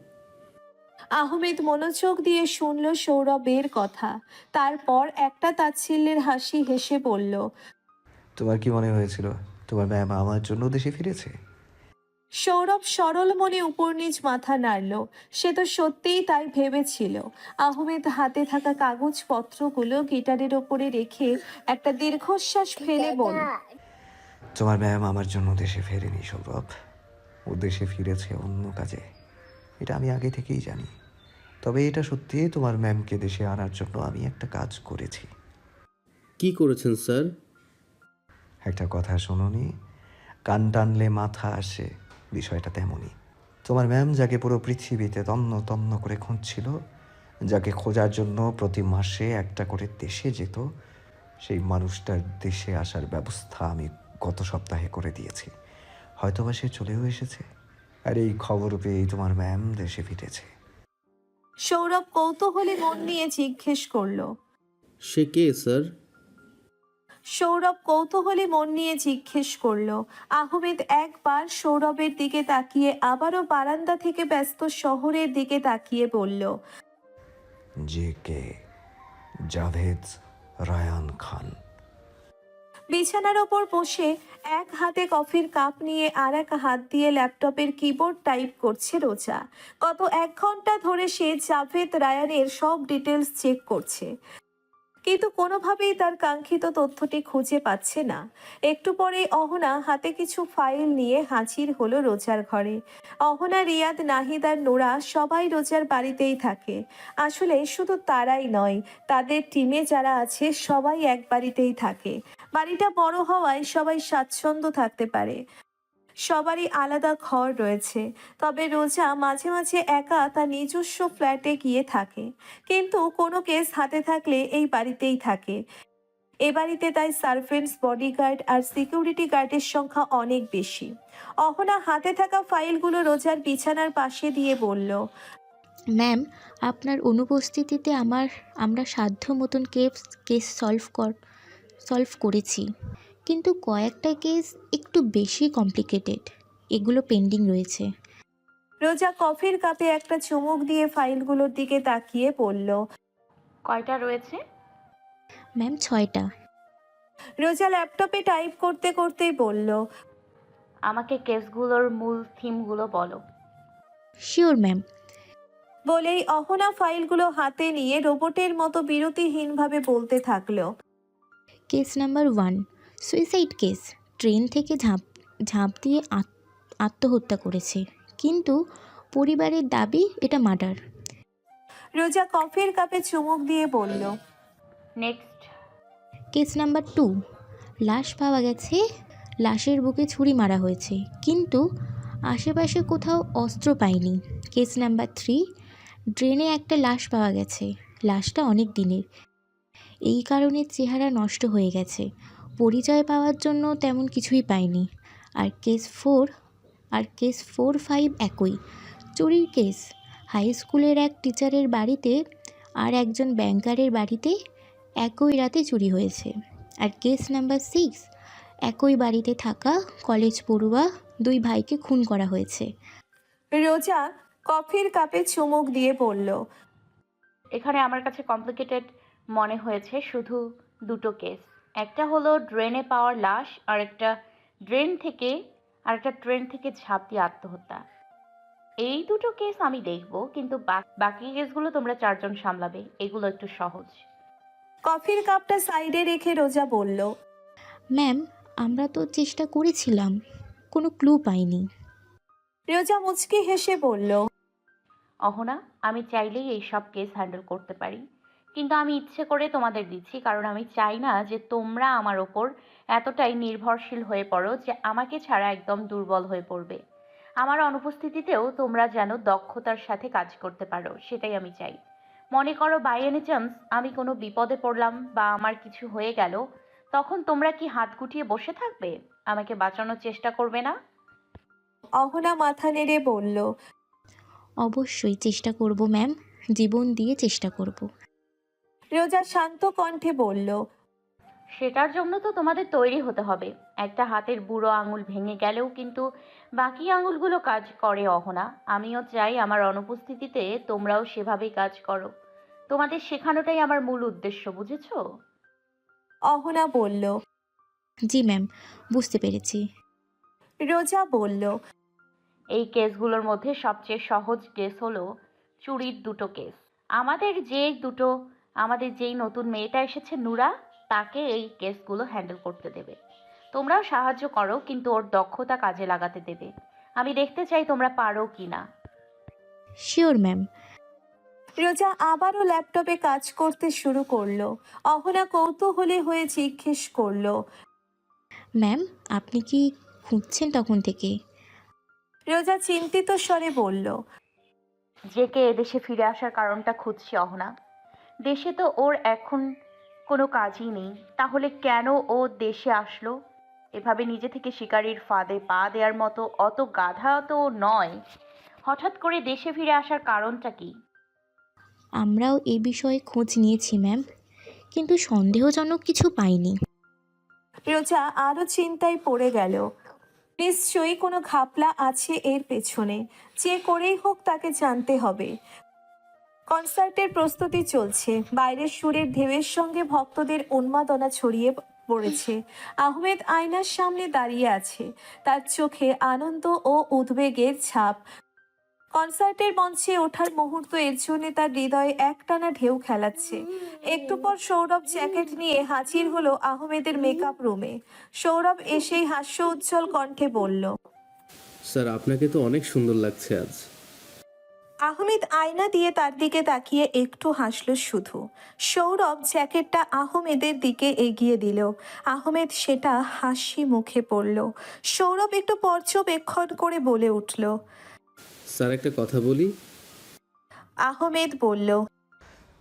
আহমেদ মনোযোগ দিয়ে শুনল সৌরভের কথা। তারপর একটা তাচ্ছিল্যের হাসি হেসে বলল। তোমার কি মনে হয়েছিল তোমার ম্যাম আমার জন্য দেশে ফিরেছে? সৌরভ সরল মনে উপর নিচ মাথা নাড়ল। সে তো সত্যিই তাই ভেবেছিল। আহমেদ হাতে থাকা কাগজপত্রগুলো গিটারের ওপরে রেখে একটা দীর্ঘশ্বাস ফেলে বলল। তোমার ম্যাম আমার জন্য দেশে ফেরেনি সৌরভ, ও দেশে ফিরেছে অন্য কাজে। এটা আমি আগে থেকেই জানি। তবে এটা সত্যি, তোমার ম্যামকে দেশে আনার জন্য আমি একটা কাজ করেছি। কি করেছেন স্যার? একটা কথা শোনোনি, কান টানলে মাথা আসে, বিষয়টা তেমনই। তোমার ম্যাম যাকে পুরো পৃথিবীতে তন্ন তন্ন করে খুঁজছিল, যাকে খোঁজার জন্য প্রতি মাসে একটা করে দেশে যেত, সেই মানুষটার দেশে আসার ব্যবস্থা আমি গত সপ্তাহে করে দিয়েছি। হয়তোবা সে চলেও এসেছে, আর এই খবর পেয়েই তোমার ম্যাম দেশে ফিরেছে। সৌরভ কৌতূহলী মন নিয়ে জিজ্ঞেস করলো। সে কে স্যার? সৌরভ কৌতূহলী মন নিয়ে জিজ্ঞেস করলো। আহমেদ একবার সৌরভের দিকে তাকিয়ে আবারও বারান্দা থেকে ব্যস্ত শহরের দিকে তাকিয়ে বলল, যে কে? জাভেদ রায়ান খান। বিছানার ওপর বসে এক হাতে কফির কাপ নিয়ে আর এক হাত দিয়ে ল্যাপটপের কিবোর্ড টাইপ করছে রোজা। গত 1 ঘন্টা ধরে সে জাভেদ রায়ানের সব ডিটেলস চেক করছে, কিন্তু কোনোভাবেই তার কাঙ্ক্ষিত তথ্যটি খুঁজে পাচ্ছে না। একটু পরেই অহনা হাতে কিছু ফাইল নিয়ে হাজির হলো রোজার ঘরে। অহনা, রিয়াদ, নাহিদ আর নোরা সবাই রোজার বাড়িতেই থাকে। আসলে শুধু তারাই নয়, তাদের টিমে যারা আছে সবাই এক বাড়িতেই থাকে। বাড়িটা বড় হওয়ায় সবাই স্বাচ্ছন্দ্য থাকতে পারে। সবারই আলাদা ঘর রয়েছে, তবে রোজা মাঝে মাঝে একা তার নিজস্ব ফ্ল্যাটে গিয়ে থাকে। কিন্তু কোনো কেস হাতে থাকলে এই বাড়িতেই থাকে। এ বাড়িতে তাই সার্ভেন্টস, বডিগার্ড আর সিকিউরিটি গার্ডের সংখ্যা অনেক বেশি। অহনা হাতে থাকা ফাইলগুলো রোজার বিছানার পাশে দিয়ে বলল, ম্যাম, আপনার অনুপস্থিতিতে আমরা সাধ্য মতন কেস সলভ করেছি, কিন্তু কয়েকটা কেস একটু বেশি কমপ্লিকেটেড, এগুলো পেন্ডিং রয়েছে। রোজা কফির কাপে একটা চুমুক দিয়ে ফাইলগুলোর দিকে তাকিয়ে বলল, কয়টা রয়েছে? ম্যাম, 6টা। রোজা ল্যাপটপে টাইপ করতে করতেই বলল, আমাকে কেসগুলোর মূল থিমগুলো বলো। Sure ma'am. বলেই অহনা ফাইলগুলো হাতে নিয়ে রোবটের মতো বিরতিহীনভাবে বলতে থাকলো। Case number 1, suicide case. Train থেকে ঝাঁপ দিয়ে আত্মহত্যা করেছে, কিন্তু পরিবারের দাবি এটা মার্ডার। রোজা কফির কাপে চুমুক দিয়ে বলল, নেক্সট। কেস নাম্বার 2, লাশ পাওয়া গেছে, লাশের বুকে ছুরি মারা হয়েছে, কিন্তু আশেপাশে কোথাও অস্ত্র পাইনি। কেস নাম্বার 3, ড্রেনে একটা লাশ পাওয়া গেছে, লাশটা অনেক দিনের, এই কারণে চেহারা নষ্ট হয়ে গেছে, পরিচয় পাওয়ার জন্য তেমন কিছুই পাইনি। আর কেস 4, 5 একই, চুরির কেস। হাই স্কুলের এক টিচারের বাড়িতে আর একজন ব্যাংকারের বাড়িতে একই রাতে চুরি হয়েছে। আর কেস নাম্বার 6, একই বাড়িতে থাকা কলেজ পড়ুয়া 2 ভাইকে খুন করা হয়েছে। রোজা কফির কাপে চুমুক দিয়ে বলল, এখানে আমার কাছে কমপ্লিকেটেড মনে হয়েছে শুধু দুটো কেস। একটা হলো ড্রেনে পাওয়ার লাশ, আর একটা ট্রেন থেকে ঝাঁপ দিয়ে আত্মহত্যা। এই দুটো কেস আমি দেখব, কিন্তু বাকি কেসগুলো তোমরা 4জন সামলাবে, এগুলো একটু সহজ। কফির কাপটা সাইডে রেখে রোজা বলল, ম্যাম, আমরা তো চেষ্টা করেছিলাম, কোনো ক্লু পাইনি। রোজা মুচকি হেসে বলল, অহনা, আমি চাইলেই এই সব কেস হ্যান্ডেল করতে পারি, কিন্তু আমি ইচ্ছে করে তোমাদের দিচ্ছি, কারণ আমি চাই না যে তোমরা আমার ওপর এতটাই নির্ভরশীল হয়ে পড়ো যে আমাকে ছাড়া একদম দুর্বল হয়ে পড়বে। আমার অনুপস্থিতিতেও তোমরা যেন দক্ষতার সাথে কাজ করতে পারো, সেটাই আমি চাই। মনে করো বাই এনি চান্স আমি কোনো বিপদে পড়লাম বা আমার কিছু হয়ে গেল, তখন তোমরা কি হাত গুটিয়ে বসে থাকবে? আমাকে বাঁচানোর চেষ্টা করবে না? অহনা মাথা নেড়ে বলল, অবশ্যই চেষ্টা করব ম্যাম, জীবন দিয়ে চেষ্টা করব। রোজা শান্ত কণ্ঠে বলল, সেটার জন্য তো তোমাদের তৈরি হতে হবে। একটা হাতের বুড়ো আঙুল ভেঙে গেলেও কিন্তু বাকি আঙুলগুলো কাজ করে অহনা। আমিও চাই আমার অনুপস্থিতিতে তোমরাও সেভাবেই কাজ করো। তোমাদের শেখানোটাই আমার মূল উদ্দেশ্য, বুঝেছো? অহনা বলল। জি ম্যাম, বুঝতে পেরেছি। রোজা বলল, এই কেসগুলোর মধ্যে সবচেয়ে সহজ কেস হলো চুরির দুটো কেস। আমাদের যেই নতুন মেয়েটা এসেছে নুরা, তাকে এই কেসগুলো হ্যান্ডেল করতে দেবে। তোমরাও সাহায্য করো, কিন্তু ওর দক্ষতা কাজে লাগাতে দেবে। আমি দেখতে চাই তোমরা পারো কি না। Sure ma'am. রোজা আবারও ল্যাপটপে কাজ করতে শুরু করলো। অহনা কৌতূহলী হয়ে জিজ্ঞেস করলো। ম্যাম, আপনি কি খুঁজছেন তখন থেকে? রোজা চিন্তিত স্বরে বলল। জেকে এদেশে ফিরে আসার কারণটা খুঁজছি অহনা। দেশে তো ওর এখন কোনো কাজই নেই, তাহলে কেন ও দেশে আসলো? এভাবে নিজে থেকে শিকারির ফাঁদে পা দেওয়ার মতো অত গাধা তো ও নয়। হঠাৎ করে দেশে ফিরে আসার কারণটা কি? আমরাও এই বিষয়ে খোঁজ নিয়েছি ম্যাম, কিন্তু সন্দেহজনক কিছু পাইনি। রোজা আরো চিন্তায় পড়ে গেল। নিশ্চয়ই কোনো ঘাপলা আছে এর পেছনে, যে করেই হোক তাকে জানতে হবে। কনসার্টের প্রস্তুতি চলছে, বাইরের সুরের ঢেউয়ের সঙ্গে ভক্তদের উন্মাদনা ছড়িয়ে পড়েছে। আহমেদ আয়নার সামনে দাঁড়িয়ে আছে, তার চোখে আনন্দ ও উদ্বেগের ছাপ। কনসার্টের মঞ্চে ওঠার মুহূর্ত এর জন্য তার হৃদয়ে একটানা ঢেউ খেলাচ্ছে। একটু পর সৌরভ জ্যাকেট নিয়ে হাজির হলো আহমেদের মেকআপ রুমে। সৌরভ এসেই হাস্য উজ্জ্বল কণ্ঠে বলল। স্যার, আপনাকে তো অনেক সুন্দর লাগছে আজ। আহমেদ আয়না দিয়ে তার দিকে তাকিয়ে একটু হাসল শুধু। সৌরভ জ্যাকেটটা আহমেদের দিকে এগিয়ে দিল। আহমেদ সেটা হাসি মুখে পড়ল। সৌরভ একটু পর্যবেক্ষণ করে বলে উঠল। স্যার, একটা কথা বলি। আহমেদ বলল।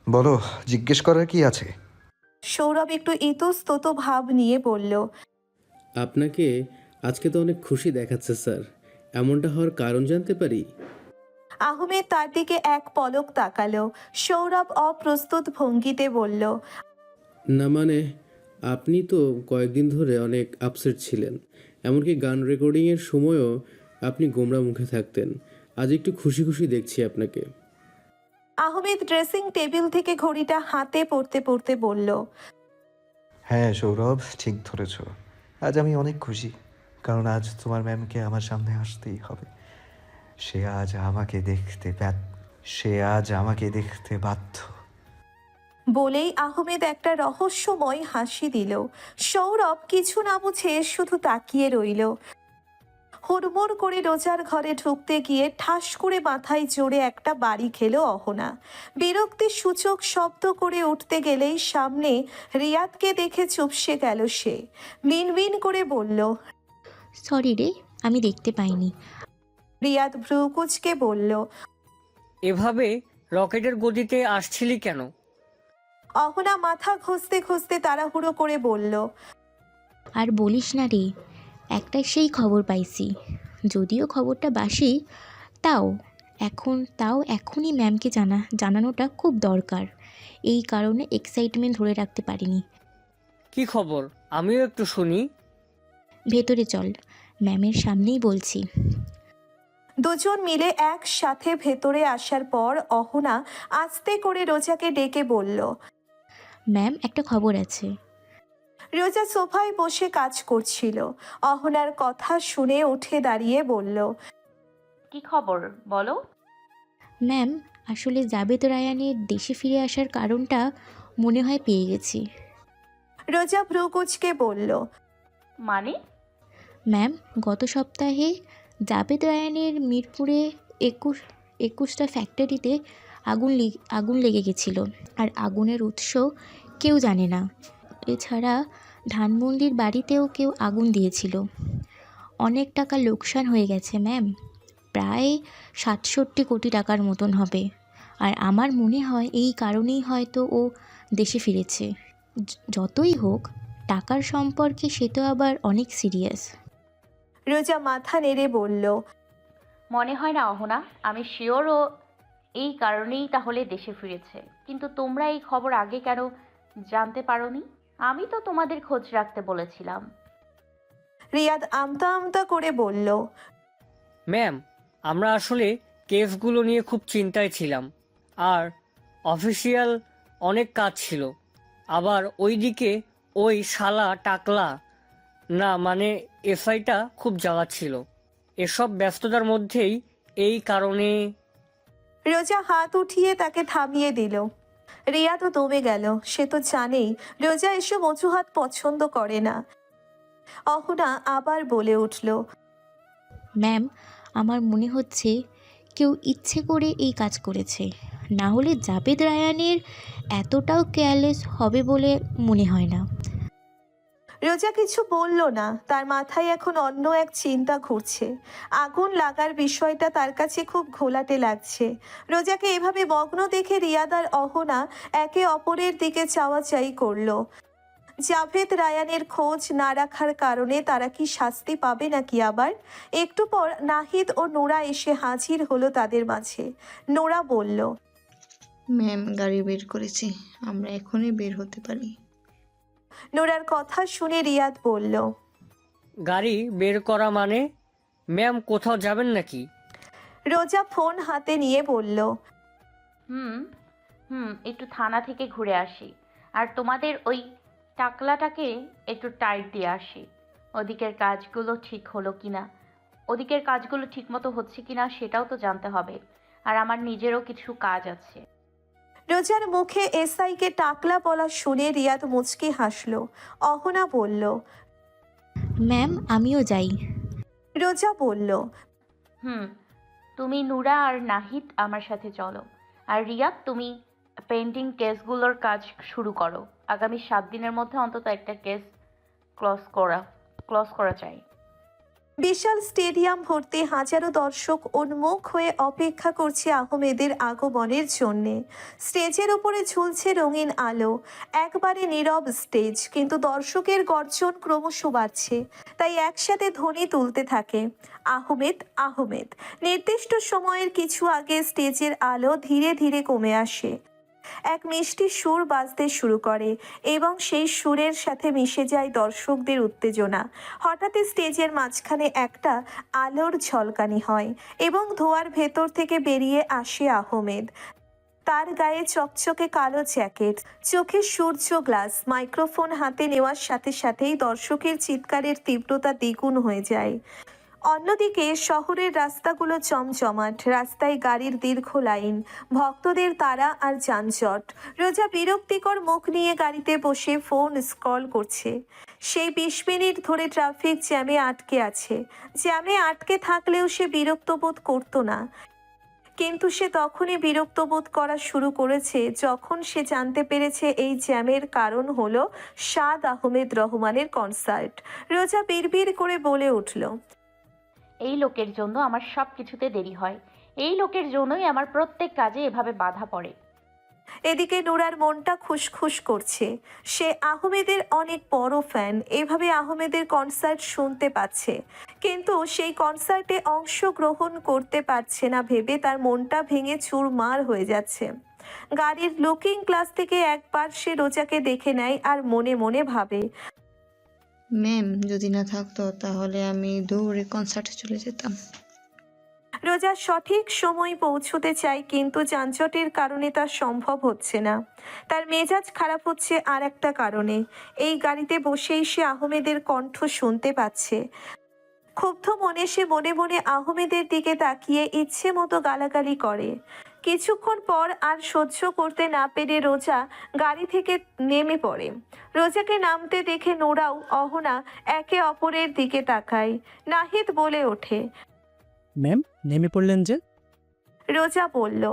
বলো, জিজ্ঞেস করার কি আছে? সৌরভ একটু ইতস্তত ভাব নিয়ে বলল। আপনাকে আজকে তো অনেক খুশি দেখাচ্ছে স্যার। এমনটা হওয়ার কারণ জানতে পারি? আহমেদ তার দিকে এক পলক তাকালো। সৌরভ অপ্রস্তুত ভঙ্গিতে বলল। না মানে, আপনি তো কয়েকদিন ধরে অনেক আপসেট ছিলেন। এমনকি গান রেকর্ডিংয়ের সময়ও আপনি গোমরা মুখে থাকতেন। আজ একটু খুশি খুশি দেখছি আপনাকে। আহমেদ ড্রেসিং টেবিল থেকে ঘড়িটা হাতে পড়তে পড়তে বলল। হ্যাঁ সৌরভ, ঠিক ধরেছ। আজ আমি অনেক খুশি, কারণ আজ তোমার ম্যামকে আমার সামনে আসতেই হবে। সে আজ আমাকে দেখতে বাধ্য। বলেই আহমেদ একটা রহস্যময় হাসি দিল। সৌরভ কিছু না বুঝে শুধু তাকিয়ে রইল। হুড়মুড় করে রোজার ঘরে ঢুকতে গিয়ে ঠাস করে মাথায় জোরে একটা বাড়ি খেলো অহনা। বিরক্তির সূচক শব্দ করে উঠতে গেলেই সামনে রিয়াদকে দেখে চুপসে গেল সে। মিনমিন করে বলল। সরি রে, আমি দেখতে পাইনি। রিয়াদ ভ্রু কুঁচকে বলল। এভাবে রকেটের গতিতে আসছিলি কেন? অহনা মাথা ঘষতে ঘষতে তাড়াহুড়ো করে বলল। আর বলিস না রে, একটা সেই খবর পাইছি। যদিও খবরটা বাসি, তাও এখনই ম্যামকে জানানোটা খুব দরকার। এই কারণে এক্সাইটমেন্ট ধরে রাখতে পারিনি। কি খবর? আমিও একটু শুনি। ভেতরে চল, ম্যামের সামনেই বলছি। দুজন মিলে একসাথে ভেতরে আসার পর অহনা আস্তে করে রোজাকে ডেকে বলল। ম্যাম, একটা খবর আছে। রোজা সোফায় বসে কাজ করছিল। অহনার কথা শুনে উঠে দাঁড়িয়ে বলল। কি খবর বলো। ম্যাম, আসলে জাবেদ রায়ানের দেশে ফিরে আসার কারণটা মনে হয় পেয়ে গেছি। রোজা ভ্রু কুঁচকে বলল। মানে? ম্যাম, গত সপ্তাহে জাবেদ রায়ানের মিরপুরে 21টা ফ্যাক্টরিতে আগুন লেগে গেছিল, আর আগুনের উৎস কেউ জানে না। এছাড়া ধানমন্ডির বাড়িতেও কেউ আগুন দিয়েছিল। অনেক টাকা লোকসান হয়ে গেছে ম্যাম, প্রায় 67 কোটি টাকার মতন হবে। আর আমার মনে হয় এই কারণেই হয়তো ও দেশে ফিরেছে। যতই হোক, টাকার সম্পর্কে সে তো আবার অনেক সিরিয়াস। রোজা মাথা নেড়ে বলল। মনে হয় না অহনা, আমি শিওর ও এই কারণেই তাহলে দেশে ফিরেছে। কিন্তু তোমরা এই খবর আগে কেন জানতে পারোনি? আমি তো তোমাদের খোঁজ রাখতে বলেছিলাম। রিয়াদ আমতা আমতা করে বলল। ম্যাম, আমরা আসলে কেসগুলো নিয়ে খুব চিন্তায় ছিলাম, আর অফিসিয়াল অনেক কাজ ছিল। আবার ওইদিকে ওই শালা টাকলা, না মানে এসআইটা খুব জ্বালাচ্ছিল। এসব ব্যস্ততার মধ্যেই এই কারণে। রোজা হাত উঠিয়ে তাকে থামিয়ে দিল। রিয়াদও দমে গেল। সে তো জানেই রোজা এসব অজুহাত পছন্দ করে না। অহনা আবার বলে উঠল, ম্যাম, আমার মনে হচ্ছে কেউ ইচ্ছে করে এই কাজ করেছে। না হলে জাবেদ রায়ানের এতটাও কেয়ারলেস হবে বলে মনে হয় না। রোজা কিছু বলল না। তার মাথায় এখন অন্য এক চিন্তা ঘুরছে। আগুন লাগার বিষয়টা তার কাছে খুব ঘোলাটে লাগছে। রোজাকে এভাবে মগ্ন দেখে রিয়াদ আর অহনা একে অপরের দিকে চাওয়াচাই করলো। জাভেদ রায়ানের খোঁজ না রাখার কারণে তারা কি শাস্তি পাবে নাকি আবার? একটু পর নাহিদ ও নোরা এসে হাজির হলো তাদের মাঝে। নোরা বলল, ম্যাম, গাড়ি বের করেছি, আমরা এখনই বের হতে পারি। নোরার কথা শুনে রিয়াদ বলল, গাড়ি বের করা মানে? ম্যাম কোথাও যাবেন নাকি? রোজা ফোন হাতে নিয়ে বলল, হুম একটু থানা থেকে ঘুরে আসি, আর তোমাদের ওই টাকলাটাকে একটু টাইট দিয়ে আসি। ওদিকের কাজগুলো ঠিক হলো কিনা, ওদিকের কাজগুলো ঠিকমতো হচ্ছে কিনা সেটাও তো জানতে হবে, আর আমার নিজেরও কিছু কাজ আছে। রোজার মুখে এসআইকে টাকলা বলা শুনে রিয়াদ মুচকি হাসলো। অহনা বলল, ম্যাম, আমিও যাই। রোজা বলল, হুম তুমি নুরা আর নাহিদ আমার সাথে চলো, আর রিয়া তুমি পেন্ডিং কেসগুলোর কাজ শুরু করো। আগামী 7 দিনের মধ্যে অন্তত একটা কেস ক্লোজ করা চাই। বিশাল স্টেডিয়াম ভর্তি হাজারো দর্শক উন্মুখ হয়ে অপেক্ষা করছে আহমেদের আগমনের জন্যে। স্টেজের উপরে ঝুলছে রঙিন আলো। একবারে নীরব স্টেজ, কিন্তু দর্শকের গর্জন ক্রমশ বাড়ছে। তাই একসাথে ধ্বনি তুলতে থাকে, আহমেদ আহমেদ। নির্দিষ্ট সময়ের কিছু আগে স্টেজের আলো ধীরে ধীরে কমে আসে। এক মিষ্টি সুর বাজতে শুরু করে এবং সেই সুরের সাথে মিশে যায় দর্শকদের উত্তেজনা। হঠাৎ স্টেজের মাঝখানে একটা আলোর ঝলকানি হয় এবং ধোঁয়ার ভেতর থেকে বেরিয়ে আসে আহমেদ। তার গায়ে চকচকে কালো জ্যাকেট, চোখে সূর্য গ্লাস। মাইক্রোফোন হাতে নেওয়ার সাথে সাথেই দর্শকের চিৎকারের তীব্রতা দ্বিগুণ হয়ে যায়। অন্যদিকে শহরের রাস্তাগুলো জমজমাট, রাস্তায় গাড়ির দীর্ঘ লাইন, ভক্তদের তাড়া আর যানজট। রোজা বিরক্তিকর মুখ নিয়ে গাড়িতে বসে ফোন স্ক্রল করছে। সেই 20 মিনিট ধরে ট্রাফিক জ্যামে আটকে আছে। জ্যামে আটকে থাকলেও সে বিরক্ত বোধ করতো না, কিন্তু সে তখনই বিরক্ত বোধ করা শুরু করেছে যখন সে জানতে পেরেছে এই জ্যামের কারণ হলো সাদ আহমেদ রহমানের কনসার্ট। রোজা বিড়বিড় করে বলে উঠল, এই লোকের জন্য আমার সব কিছুতে দেরি হয়, এই লোকের জন্যই আমার প্রত্যেক কাজে এভাবে বাধা পড়ে। এদিকে নোরার মনটা খুশখুশ করছে। সে আহমেদের অনেক বড় ফ্যান, এভাবে আহমেদের কনসার্ট শুনতে পাচ্ছে, কিন্তু সেই কনসার্টে অংশগ্রহণ করতে পারছে না ভেবে তার মনটা ভেঙে চুরমার হয়ে যাচ্ছে। গাড়ির লুকিং গ্লাস থেকে একবার সে রোজাকে দেখে নেয় আর মনে মনে ভাবে, ম্যাম, যদি না থাকতো তাহলে আমি দৌড়ে কনসার্টে চলে যেতাম। রোজা সঠিক সময় পৌঁছতে চায়, কিন্তু যানজটের কারণে তা সম্ভব হচ্ছে না। তার মেজাজ খারাপ হচ্ছে আর একটা কারণে। এই গাড়িতে বসেই সে আহমেদের কণ্ঠ শুনতে পাচ্ছে। ক্ষুব্ধ মনে সে মনে মনে আহমেদের দিকে তাকিয়ে ইচ্ছে মতো গালাগালি করে। কিছুক্ষণ পর আর সহ্য করতে না পেরে রোজা গাড়ি থেকে নেমে পড়ে। রোজাকে নামতে দেখে নোরাও অহনা একে অপরের দিকে তাকায়। নাহিদ বলে ওঠে, ম্যাম, নেমে পড়লেন যে? রোজা বলল,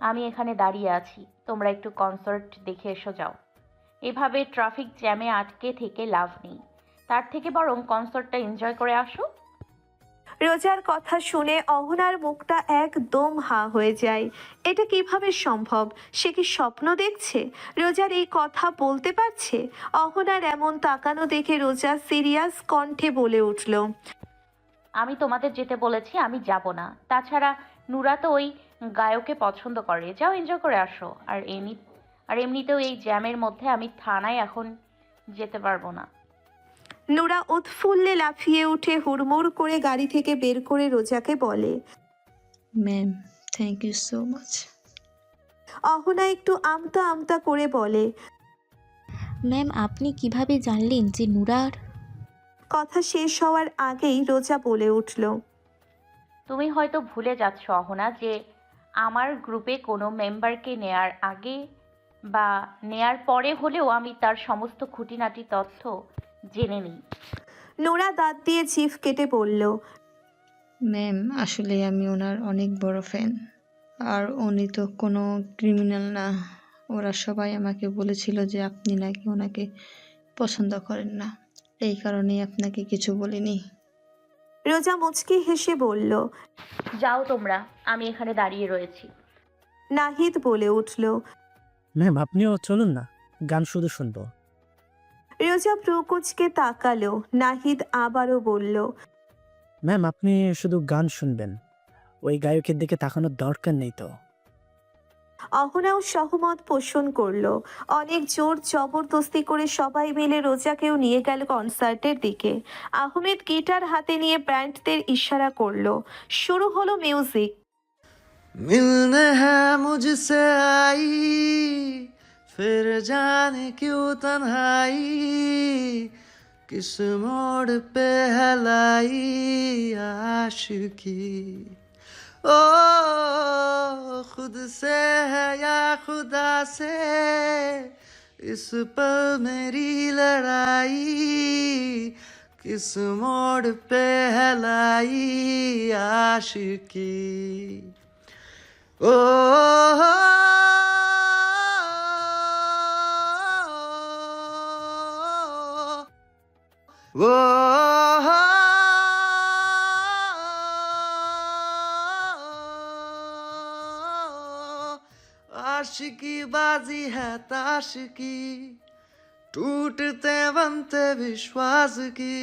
আমি এখানে দাঁড়িয়ে আছি, তোমরা একটু কনসার্ট দেখে এসো যাও। এভাবে ট্রাফিক জ্যামে আটকে থেকে লাভ নেই, তার থেকে বরং কনসার্টটা এনজয় করে আসো। রোজার কথা শুনে অহনার মুখটা একদম হা হয়ে যায়। এটা কিভাবে সম্ভব? সে কি স্বপ্ন দেখছে? রোজার এই কথা বলতে পারছে? অহনার এমন তাকানো দেখে রোজা সিরিয়াস কণ্ঠে বলে উঠল, আমি তোমাদের যেতে বলেছি, আমি যাব না। তাছাড়া নুরা তো ওই গায়ককে পছন্দ করে, যাও এনজয় করে আসো। আর এমনিতেও এই জ্যামের মধ্যে আমি থানায় এখন যেতে পারবো না। নুরা উৎফুল্লে লাফিয়ে উঠে হুড়মুড় করে গাড়ি থেকে বের করে রোজাকে বলে, ma'am, thank you so much. Ahona একটু আমতা আমতা করে বলে, ম্যাম, আপনি কিভাবে জানলেন যে নুরার? কথা শেষ হওয়ার আগেই রোজা বলে উঠল, তুমি হয়তো ভুলে যাচ্ছ অহনা, যে আমার গ্রুপে কোনো মেম্বারকে নেয়ার আগে বা নেয়ার পরে হলেও আমি তার সমস্ত খুঁটিনাটি তথ্য জেনে নিই। নোরা দাঁত দিয়ে জিভ কেটে বলল, ম্যাম আসলে আমি ওনার অনেক বড় ফ্যান। আর উনি তো কোনো ক্রিমিনাল না। ওরা সবাই আমাকে বলেছিল যে আপনি নাকি ওনাকে পছন্দ করেন না, এই কারণেই আপনাকে কিছু বলিনি। রোজা মুচকি হেসে বলল। যাও তোমরা, আমি এখানে দাঁড়িয়ে রয়েছি। নাহিদ বলে উঠল। ম্যাম আপনিও চলুন না, গান শুধু শুনবো। রোজা প্রকুচকে তাকালো। নাহিদ আবারও বলল, ম্যাম আপনি শুধু গান শুনবেন, ওই গায়কের দিকে তাকানোর দরকার নেই তো। অহনাও সহমত পোষণ করলো। অনেক জোর জবরদস্তি করে সবাই মিলে রোজাকেও নিয়ে গেল কনসার্টের দিকে। আহমেদ গিটার হাতে নিয়ে ব্যান্ডদের ইশারা করলো। শুরু হলো মিউজিক। मिलने है मुझसे आई, फिर जाने क्यों तन्हाई, किस मोड़ पे है लाई आशिकी। ओ खुद से है या खुदा से, इस पल मेरी लड़ाई, किस मोड़ पे है लाई आशिकी। ओ वो आशिकी बाजी है ताश की, टूटते बनते विश्वास की।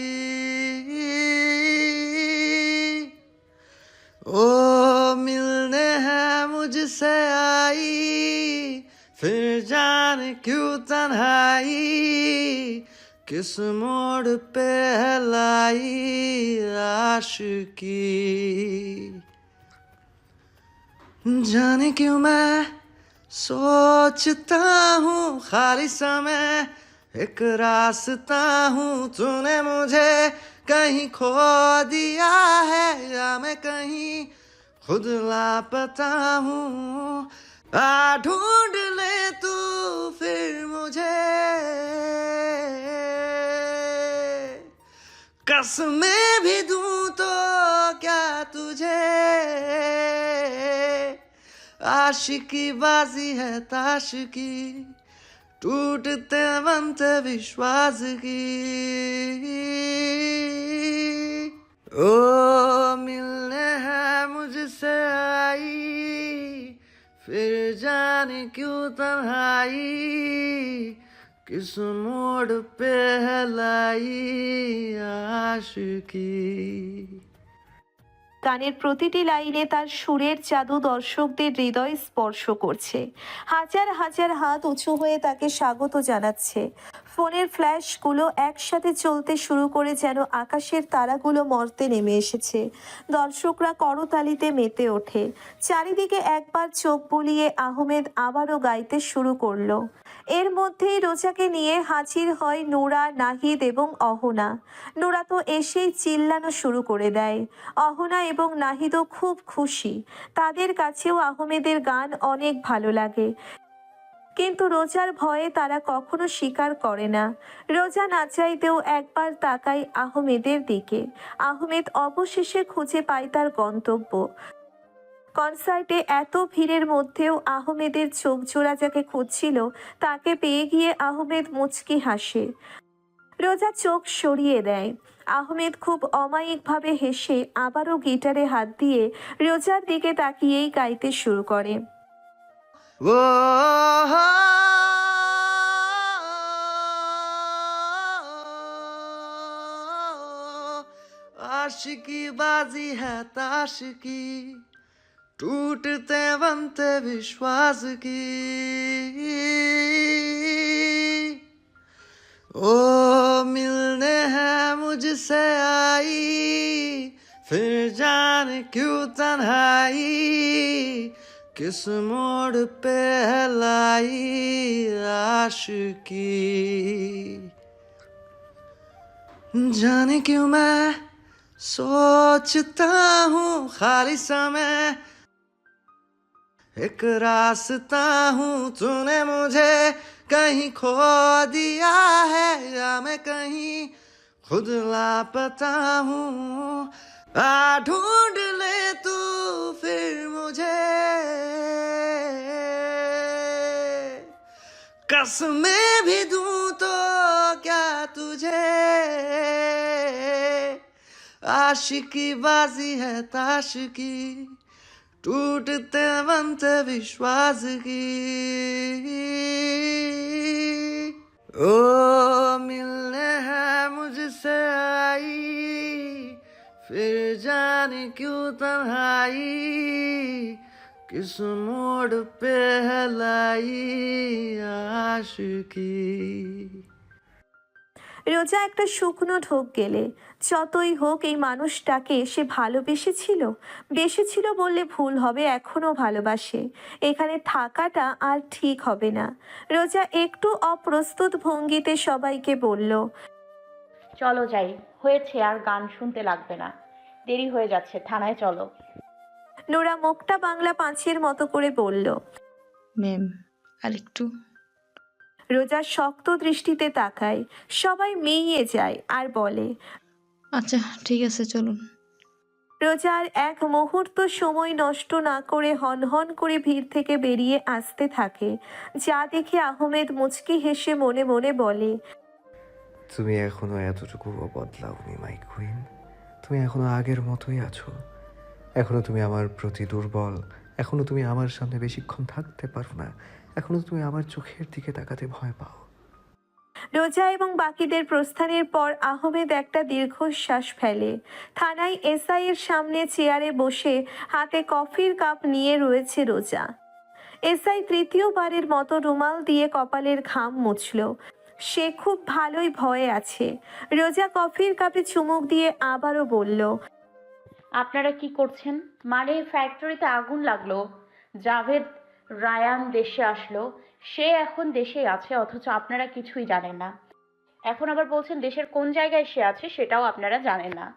ओ मिलने है मुझसे आई, फिर जाने क्यों तन्हाई, किस मोड़ पे है लाई आशिकी। जाने क्यों मैं सोचता हूँ खाली समय, एक रास्ता हूँ तूने मुझे कहीं खो दिया है, या मैं कहीं खुद लापता हूँ। आ ढूंढ ले तू फिर मुझे, कसमें भी दूं तो क्या तुझे। आशिकी बाजी है ताश की, टूटते बनते विश्वास की। ओ मिलने है मुझसे आई, फिर जाने क्यों तन्हाई, किस मोड़ पे है लाई आशिकी। গানের প্রতিটি লাইনে তার সুরের জাদু দর্শকদের হৃদয় স্পর্শ করছে। হাজার হাজার হাত উঁচু হয়ে তাকে স্বাগত জানাচ্ছে। ফোনের ফ্ল্যাশগুলো একসাথে চলতে শুরু করে যেন আকাশের তারাগুলো মর্তে নেমে এসেছে। দর্শকরা করতালিতে মেতে ওঠে। চারিদিকে একবার চোখ বুলিয়ে আহমেদ আবারও গাইতে শুরু করলো। এর মধ্যেই রোজাকে নিয়ে হাজির হয় নোরা, নাহিদ এবং অহনা। নোরা তো এসেই চিল্লানো শুরু করে দেয়। অহনা এবং নাহিদও খুব খুশি। তাদের কাছেও আহমেদের গান অনেক ভালো লাগে, কিন্তু রোজার ভয়ে তারা কখনো স্বীকার করে না। রোজা না চাইতেও একবার তাকায় আহমেদের দিকে। আহমেদ অবশেষে খুঁজে পায় তার গন্তব্য। কনসার্টে এত ভিড়ের মধ্যেও আহমেদের চোখ জোড়া যাকে খুঁজছিল তাকে পেয়ে গিয়ে আহমেদ মুচকি হাসে। রোজা চোখ সরিয়ে দেয়। আহমেদ খুব অমায়িকভাবে হেসে আবারও গিটারে হাত দিয়ে রোজার দিকে তাকিয়েই গাইতে শুরু করে। वो आशिकी बाजी है ताश की, टूटते बनते विश्वास की। ओ मिलने है मुझसे आई, फिर जाने क्यों तन्हाई, किस मोड़ पे है लाई आशिकी। जाने क्यों मैं सोचता हूँ खाली समय, एक रास्ता हूँ तूने मुझे कहीं खो दिया है, या मैं कहीं खुद लापता हूँ आ ढूंढ ले तू फिर मुझे कसमें भी दूं तो क्या तुझे आशिकी बाजी है ताश की टूटते बनते विश्वास की ओ मिलने है मुझसे आई फिर जाने क्यों तन्हाई किस मोड़ पे है लाई आशिकी। রোজা একটা শুকনো ঢোক গেলে, যতই হোক এই মানুষটাকে সে বেসেছিল বললে ভুল হবে, এখনো ভালোবাসে। এখানে থাকাটা আর ঠিক হবে না। রোজা একটু অপ্রস্তুত ভঙ্গিতে সবাইকে বলল, চলো যাই, হয়েছে, আর গান শুনতে লাগবে না, দেরি হয়ে যাচ্ছে, থানায় চলো। নোরা মুখটা বাংলা পাঁচের মতো করে বলল। ম্যাম আরেকটু। রোজা শক্ত দৃষ্টিতে তাকায়, সবাই মেইয়ে যায় আর বলে, আচ্ছা ঠিক আছে চলুন। রোজার এক মুহূর্ত সময় নষ্ট না করে হনহন করে ভিড় থেকে বেরিয়ে আসতে থাকে, যা দেখে আহমেদ মুচকি হেসে মনে মনে বলে, তুমি এখনো এতটুকুও বদলাওনি মাই কুইন। তুমি এখনো আগের মতোই আছো। এখনো তুমি আমার প্রতি দুর্বল। এখনো তুমি আমার সামনে বেশিক্ষণ থাকতে পারো না। এখনো তুমি আমার চোখের দিকে তাকাতে ভয় পাও। রোজা এবং বাকিদের প্রস্থানের পর আহমেদ একটা দীর্ঘশ্বাস ফেলে। থানায় এসআই এর সামনে চেয়ারে বসে হাতে কফির কাপ নিয়ে রয়েছে রোজা। এসআই তৃতীয়বারের মতো রুমাল দিয়ে কপালের ঘাম মুছল। সে খুব ভালোই ভয়ে আছে। রোজা কফির কাপে চুমুক দিয়ে আবারও বলল, আপনারা কি করছেন? মানে ফ্যাক্টরিতে আগুন লাগলো, জাভেদ রায়ান দেশে আসলো, সে এখন দেশেই আছে, অথচ আপনারা কিছুই জানেন না। এখন আবার বলছেন দেশের কোন জায়গায় সে আছে সেটাও আপনারা জানেন না।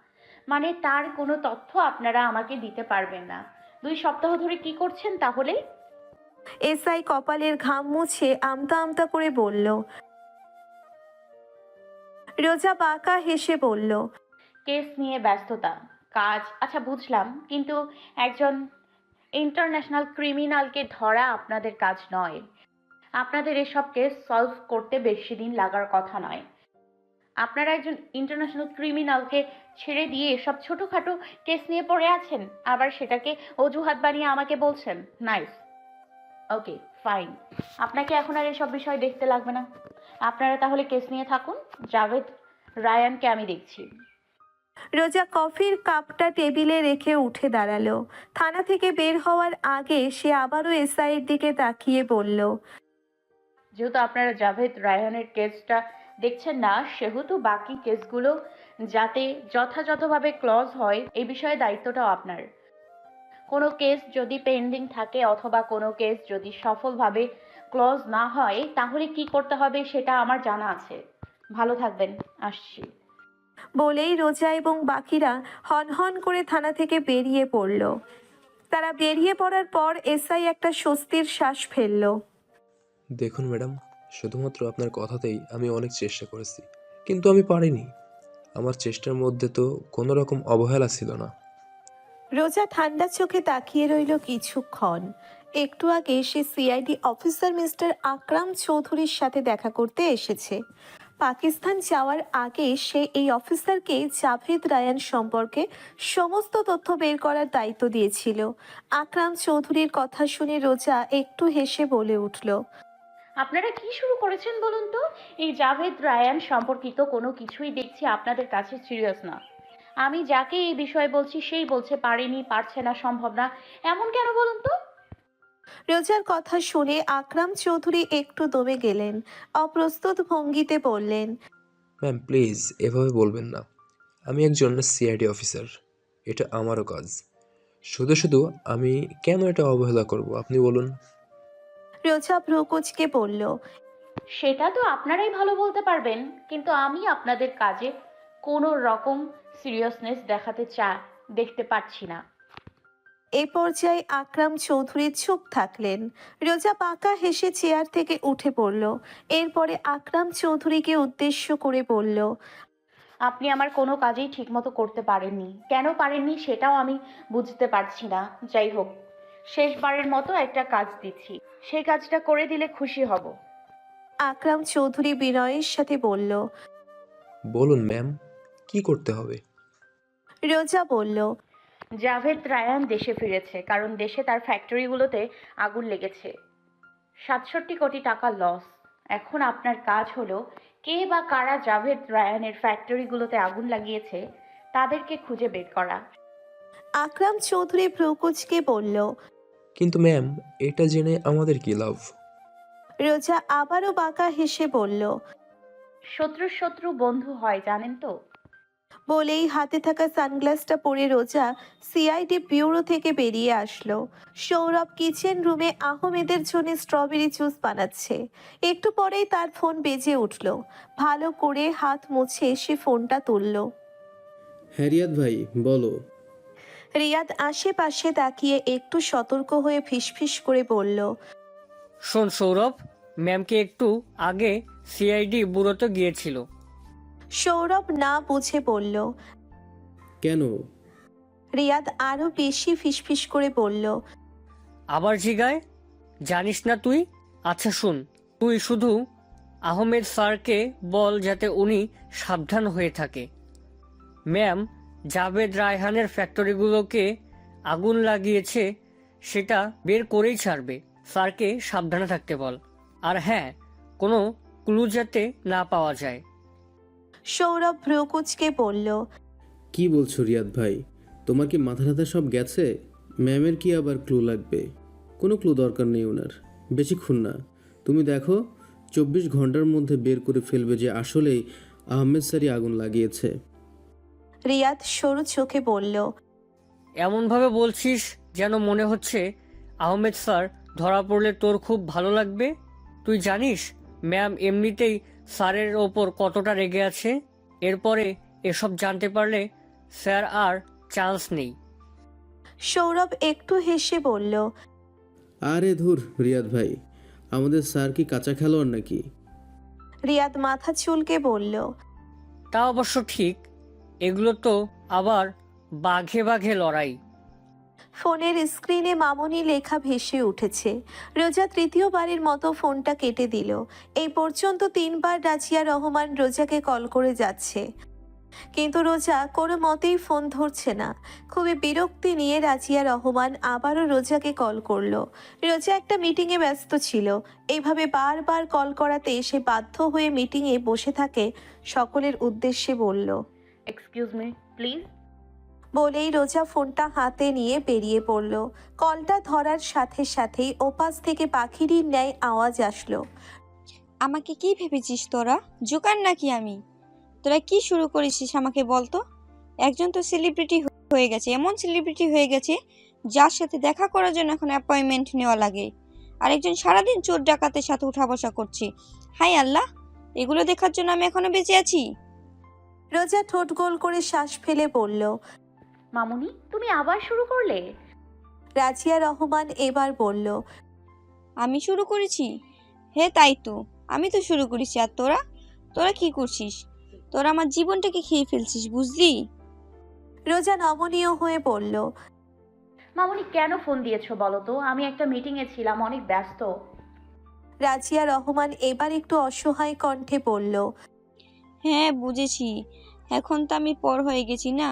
মানে তার কোনো তথ্য আপনারা আমাকে দিতে পারবেন না। 2 সপ্তাহ ধরে কি করছেন তাহলে? এসআই কপালের ঘাম মুছে আমতা আমতা করে বলল। রোজা বাঁকা হেসে বলল, কেস নিয়ে ব্যস্ততা, কাজ। আচ্ছা বুঝলাম, কিন্তু একজন ইন্টারন্যাশনাল ক্রিমিনালকে ধরা আপনাদের কাজ নয়। আপনাদের এসব কেস সলভ করতে বেশি দিন লাগার কথা নয়। আপনারা একজন ইন্টারন্যাশনাল ক্রিমিনালকে ছেড়ে দিয়ে এসব ছোটোখাটো কেস নিয়ে পড়ে আছেন, আবার সেটাকে অজুহাত বানিয়ে আমাকে বলছেন। নাইস, ওকে ফাইন, আপনাকে এখন আর এসব বিষয় দেখতে লাগবে না। আপনারা তাহলে কেস নিয়ে থাকুন, জাভেদ রায়ানকে আমি দেখছি। রোজা কফির কাপটা টেবিলে রেখে উঠে দাঁড়ালো। থানা থেকে বের হওয়ার আগে সে আবারও এসআইয়ের দিকে তাকিয়ে বলল, যেহেতু আপনারা জাভেদ রায়হানের কেসটা দেখছেন না, সেহেতু বাকি কেসগুলো যাতে যথাযথভাবে ক্লোজ হয় এই বিষয়ে দায়িত্বটাও আপনার। কোনো কেস যদি পেন্ডিং থাকে অথবা কোনো কেস যদি সফলভাবে ক্লোজ না হয়, তাহলে কি করতে হবে সেটা আমার জানা আছে। ভালো থাকবেন, আসছি। বলেই রোজা এবং বাকিরা হনহন করে থানা থেকে বেরিয়ে পড়ল। তারা বেরিয়ে পড়ার পর এসআই একটা স্বস্তির শ্বাস ফেলল। দেখুন ম্যাডাম, শুধুমাত্র আপনার কথাতেই আমি অনেক চেষ্টা করেছি, কিন্তু আমি পারিনি। আমার চেষ্টার মধ্যে তো কোনো রকম অবহেলা ছিল না। রোজা ঠান্ডা চোখে তাকিয়ে রইল কিছুক্ষণ। একটু আগে সে সিআইডি অফিসার মিস্টার আকরাম চৌধুরীর সাথে দেখা করতে এসেছে। পাকিস্তান যাওয়ার আগে সে এই অফিসারকে জাভেদ রায়ান সম্পর্কে সমস্ত তথ্য বের করার দায়িত্ব দিয়েছিল। আকরাম চৌধুরীর কথা শুনে রোজা একটু হেসে বলে উঠল, আপনারা কি শুরু করেছেন বলুন তো? এই জাভেদ রায়ান সম্পর্কিত কোনো কিছুই দেখছি আপনাদের কাছে সিরিয়াস না। আমি যাকে এই বিষয়ে বলছি সেই বলছে পারেনি, পারছে না, সম্ভব না। এমন কেন বলুন তো? রোজার কথা শুনে আকরাম চৌধুরী একটু দমে গেলেন। অপ্রস্তুত ভঙ্গিতে বললেন, ম্যাম প্লিজ এভাবে বলবেন না। আমি একজন সিআইডি অফিসার, এটা আমারও কাজ। শুধু শুধু আমি কেন এটা অবহেলা করব আপনি বলুন। রোজা ভ্রুকুচকে বলল, সেটা তো আপনারাই ভালো বলতে পারবেন, কিন্তু আমি আপনাদের কাজে কোনো রকম সিরিয়াসনেস দেখতে পাচ্ছি না। এ পর্যায়ে আকরাম চৌধুরী চুপ থাকলেন। রোজা বাঁকা হেসে চেয়ার থেকে উঠে পড়ল। এরপরে আকরাম চৌধুরীকে উদ্দেশ্য করে বলল, আপনি আমার কোনো কাজেই ঠিকমতো করতে পারেননি। কেন পারেননি সেটাও আমি বুঝতে পারছি না। যাই হোক, শেষবারের মতো একটা কাজ দিচ্ছি, সেই কাজটা করে দিলে খুশি হব। আকরাম চৌধুরী বিনয়ের সাথে বলল। বলুন ম্যাম, কি করতে হবে? রোজা বলল। জাভেদ রায়ান দেশে ফিরেছে, কারণ দেশে তার ফ্যাক্টরিগুলোতে আগুন লেগেছে। ৬৭ কোটি টাকা লস। এখন আপনার কাজ হলো কে বা কারা জাভেদ রায়ানের ফ্যাক্টরিগুলোতে আগুন লাগিয়েছে তাদেরকে খুঁজে বের করা। আকরাম চৌধুরী ভ্রুকুচকে বলল। কিন্তু ম্যাম, এটা জেনে আমাদের কি লাভ? রোজা আবারও বাঁকা হেসে বলল। শত্রুর শত্রু বন্ধু হয় জানেন তো। বলেই হাতে থাকা সানগ্লাসটা পরে রোজা সিআইডি ব্যুরো থেকে বেরিয়ে আসলো। সৌরভ কিচেন রুমে আহমেদের জন্য স্ট্রবেরি জুস বানাচ্ছে। একটু পরেই তার ফোন বেজে উঠল। ভালো করে হাত মুছে সে ফোনটা তুলল। হ্যাঁ রিয়াদ ভাই, বলো। রিয়াদ আশেপাশে তাকিয়ে একটু সতর্ক হয়ে ফিসফিস করে বলল। শোন সৌরভ, ম্যামকে একটু আগে সিআইডি ব্যুরোতে গিয়েছিল। সৌরভ না বুঝে বলল। কেন? রিয়াদ আরো বেশি ফিসফিস করে বলল। আবার জিগায়, জানিস না তুই? আচ্ছা শুন, তুই শুধু আহমেদ স্যারকে বল যাতে উনি সাবধান হয়ে থাকে। ম্যাম জাভেদ রায়হানের ফ্যাক্টরিগুলোকে আগুন লাগিয়েছে, সেটা বের করেই ছাড়বে। স্যারকে সাবধানে থাকতে বল। আর হ্যাঁ, কোনো ক্লু যাতে না পাওয়া যায়। সৌরভ ভ্রুকুচকে বলল। কি বলছো রিয়াদ ভাই? তোমার কি মাথা টাথা সব গেছে? ম্যামের কি আবার ক্লু লাগবে? কোনো ক্লু দরকার নেই ওনার, বেশিক্ষণ না। তুমি দেখো, 24 ঘন্টার মধ্যে বের করে ফেলবে যে আসলেই আহমেদ স্যারই আগুন লাগিয়েছে। রিয়াদ সরু চোখে বলল। এমনভাবে বলছিস যেন মনে হচ্ছে আহমেদ স্যার ধরা পড়লে তোর খুব ভালো লাগবে। তুই জানিস ম্যাম এমনিতেই স্যারের ওপর কতটা রেগে আছে। এরপরে এসব জানতে পারলে স্যার আর চান্স নেই। সৌরভ একটু হেসে বলল। আরে ধুর রিয়াদ ভাই, আমাদের স্যার কি কাঁচা খেলোয়াড় নাকি? রিয়াদ মাথা চুলকে বলল। তা অবশ্য ঠিক, এগুলো তো আবার বাঘে বাঘে লড়াই। ফোনের স্ক্রিনে মামুনি লেখা ভেসে উঠেছে। রোজা তৃতীয়বারের মতো ফোনটা কেটে দিল। এই পর্যন্ত 3বার রাজিয়া রহমান রোজাকে কল করে যাচ্ছে, কিন্তু রোজা কোনো মতেই ফোন ধরছে না। খুবই বিরক্তি নিয়ে রাজিয়া রহমান আবারও রোজাকে কল করলো। রোজা একটা মিটিংয়ে ব্যস্ত ছিল। এইভাবে বারবার কল করাতে সে বাধ্য হয়ে মিটিংয়ে বসে থাকে। সকলের উদ্দেশ্যে বলল। Excuse me please. বলেই রোজা ফোনটা হাতে নিয়ে বেরিয়ে পড়ল। কলটা ধরার সাথে সাথেই ওপাশ থেকে পাখির ন্যায় আওয়াজ আসলো। আমাকে কি ভেবেছিস তোরা, জোকার নাকি আমি? তোরা কি শুরু করেছিস আমাকে বলতো? একজন তো সেলিব্রিটি হয়ে গেছে, এমন সেলিব্রিটি হয়ে গেছে যার সাথে দেখা করার জন্য এখন অ্যাপয়েন্টমেন্ট নেওয়া লাগে। আরেকজন সারাদিন চোর ডাকাতের সাথে উঠা বসা করছে। হাই আল্লাহ, এগুলো দেখার জন্য আমি এখনো বেঁচে আছি? রোজা ঠোঁট গোল করে শ্বাস ফেলে বলল। মামুনি, তুমি আবার শুরু করলে? রাজিয়া রহমান এবার বলল। আমি শুরু করেছি? হ্যাঁ তাই তো, আমি তো শুরু করেছি। আর তোরা তোরা কি করছিস? তোরা আমার জীবনটাকে খেয়ে ফেলছিস, বুঝলি? রোজা নমনীয় হয়ে বলল। মামুনি কেন ফোন দিয়েছো বলো তো? আমি একটা মিটিংয়ে ছিলাম, অনেক ব্যস্ত। রাজিয়া রহমান এবার একটু অসহায় কণ্ঠে বলল। হ্যাঁ বুঝেছি, এখন তো আমি পর হয়ে গেছি না,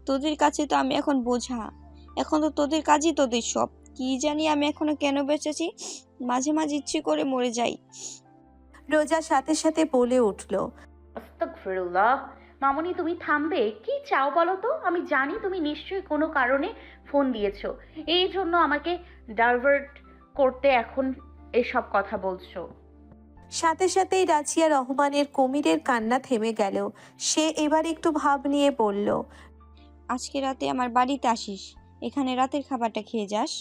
তোদের কাছে তো আমি এখন বোঝা। এখন তো তোদের কাজই তোদের সব। কি জানি আমি এখনো কেন বেঁচেছি, মাঝে মাঝে ইচ্ছে করে মরে যাই। রোজা সাথে সাথে বলে উঠল। আস্তাগফিরুল্লাহ। মামুনি তুমি থামবে? কি চাও বলো তো? আমি জানি তুমি নিশ্চয়ই কোনো কারণে ফোন দিয়েছো, এই জন্য আমাকে ডাইভার্ট করতে এখন এসব কথা বলছো। সাথে সাথেই রাজিয়া রহমানের কুমিরের কান্না থেমে গেল। সে এবার একটু ভাব নিয়ে বলল। আজকে রাতে আমার বাড়িতে আসিস, এখানে রাতের খাবারটা খেয়ে যাস।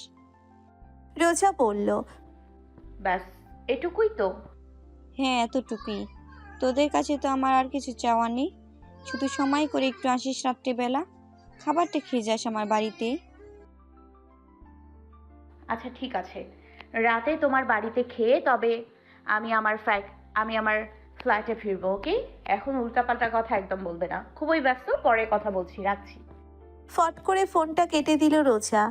রোজা বলল। ব্যাস এটুকুই তো? হ্যাঁ এতটুকুই। তোদের কাছে তো আমার আর কিছু চাওয়ার নেই, শুধু সময় করে একটু আসিস রাত্রেবেলা, খাবারটা খেয়ে যাস আমার বাড়িতে। আচ্ছা ঠিক আছে, রাতে তোমার বাড়িতে খেয়ে তবে আমি আমার ফ্ল্যাটে ফিরবো, ওকে? এখন উল্টাপাল্টা কথা একদম বলবে না। খুবই ব্যস্ত, পরে কথা বলছি, রাখছি। ফট করে ফোনটা কেটে দিল রোজা।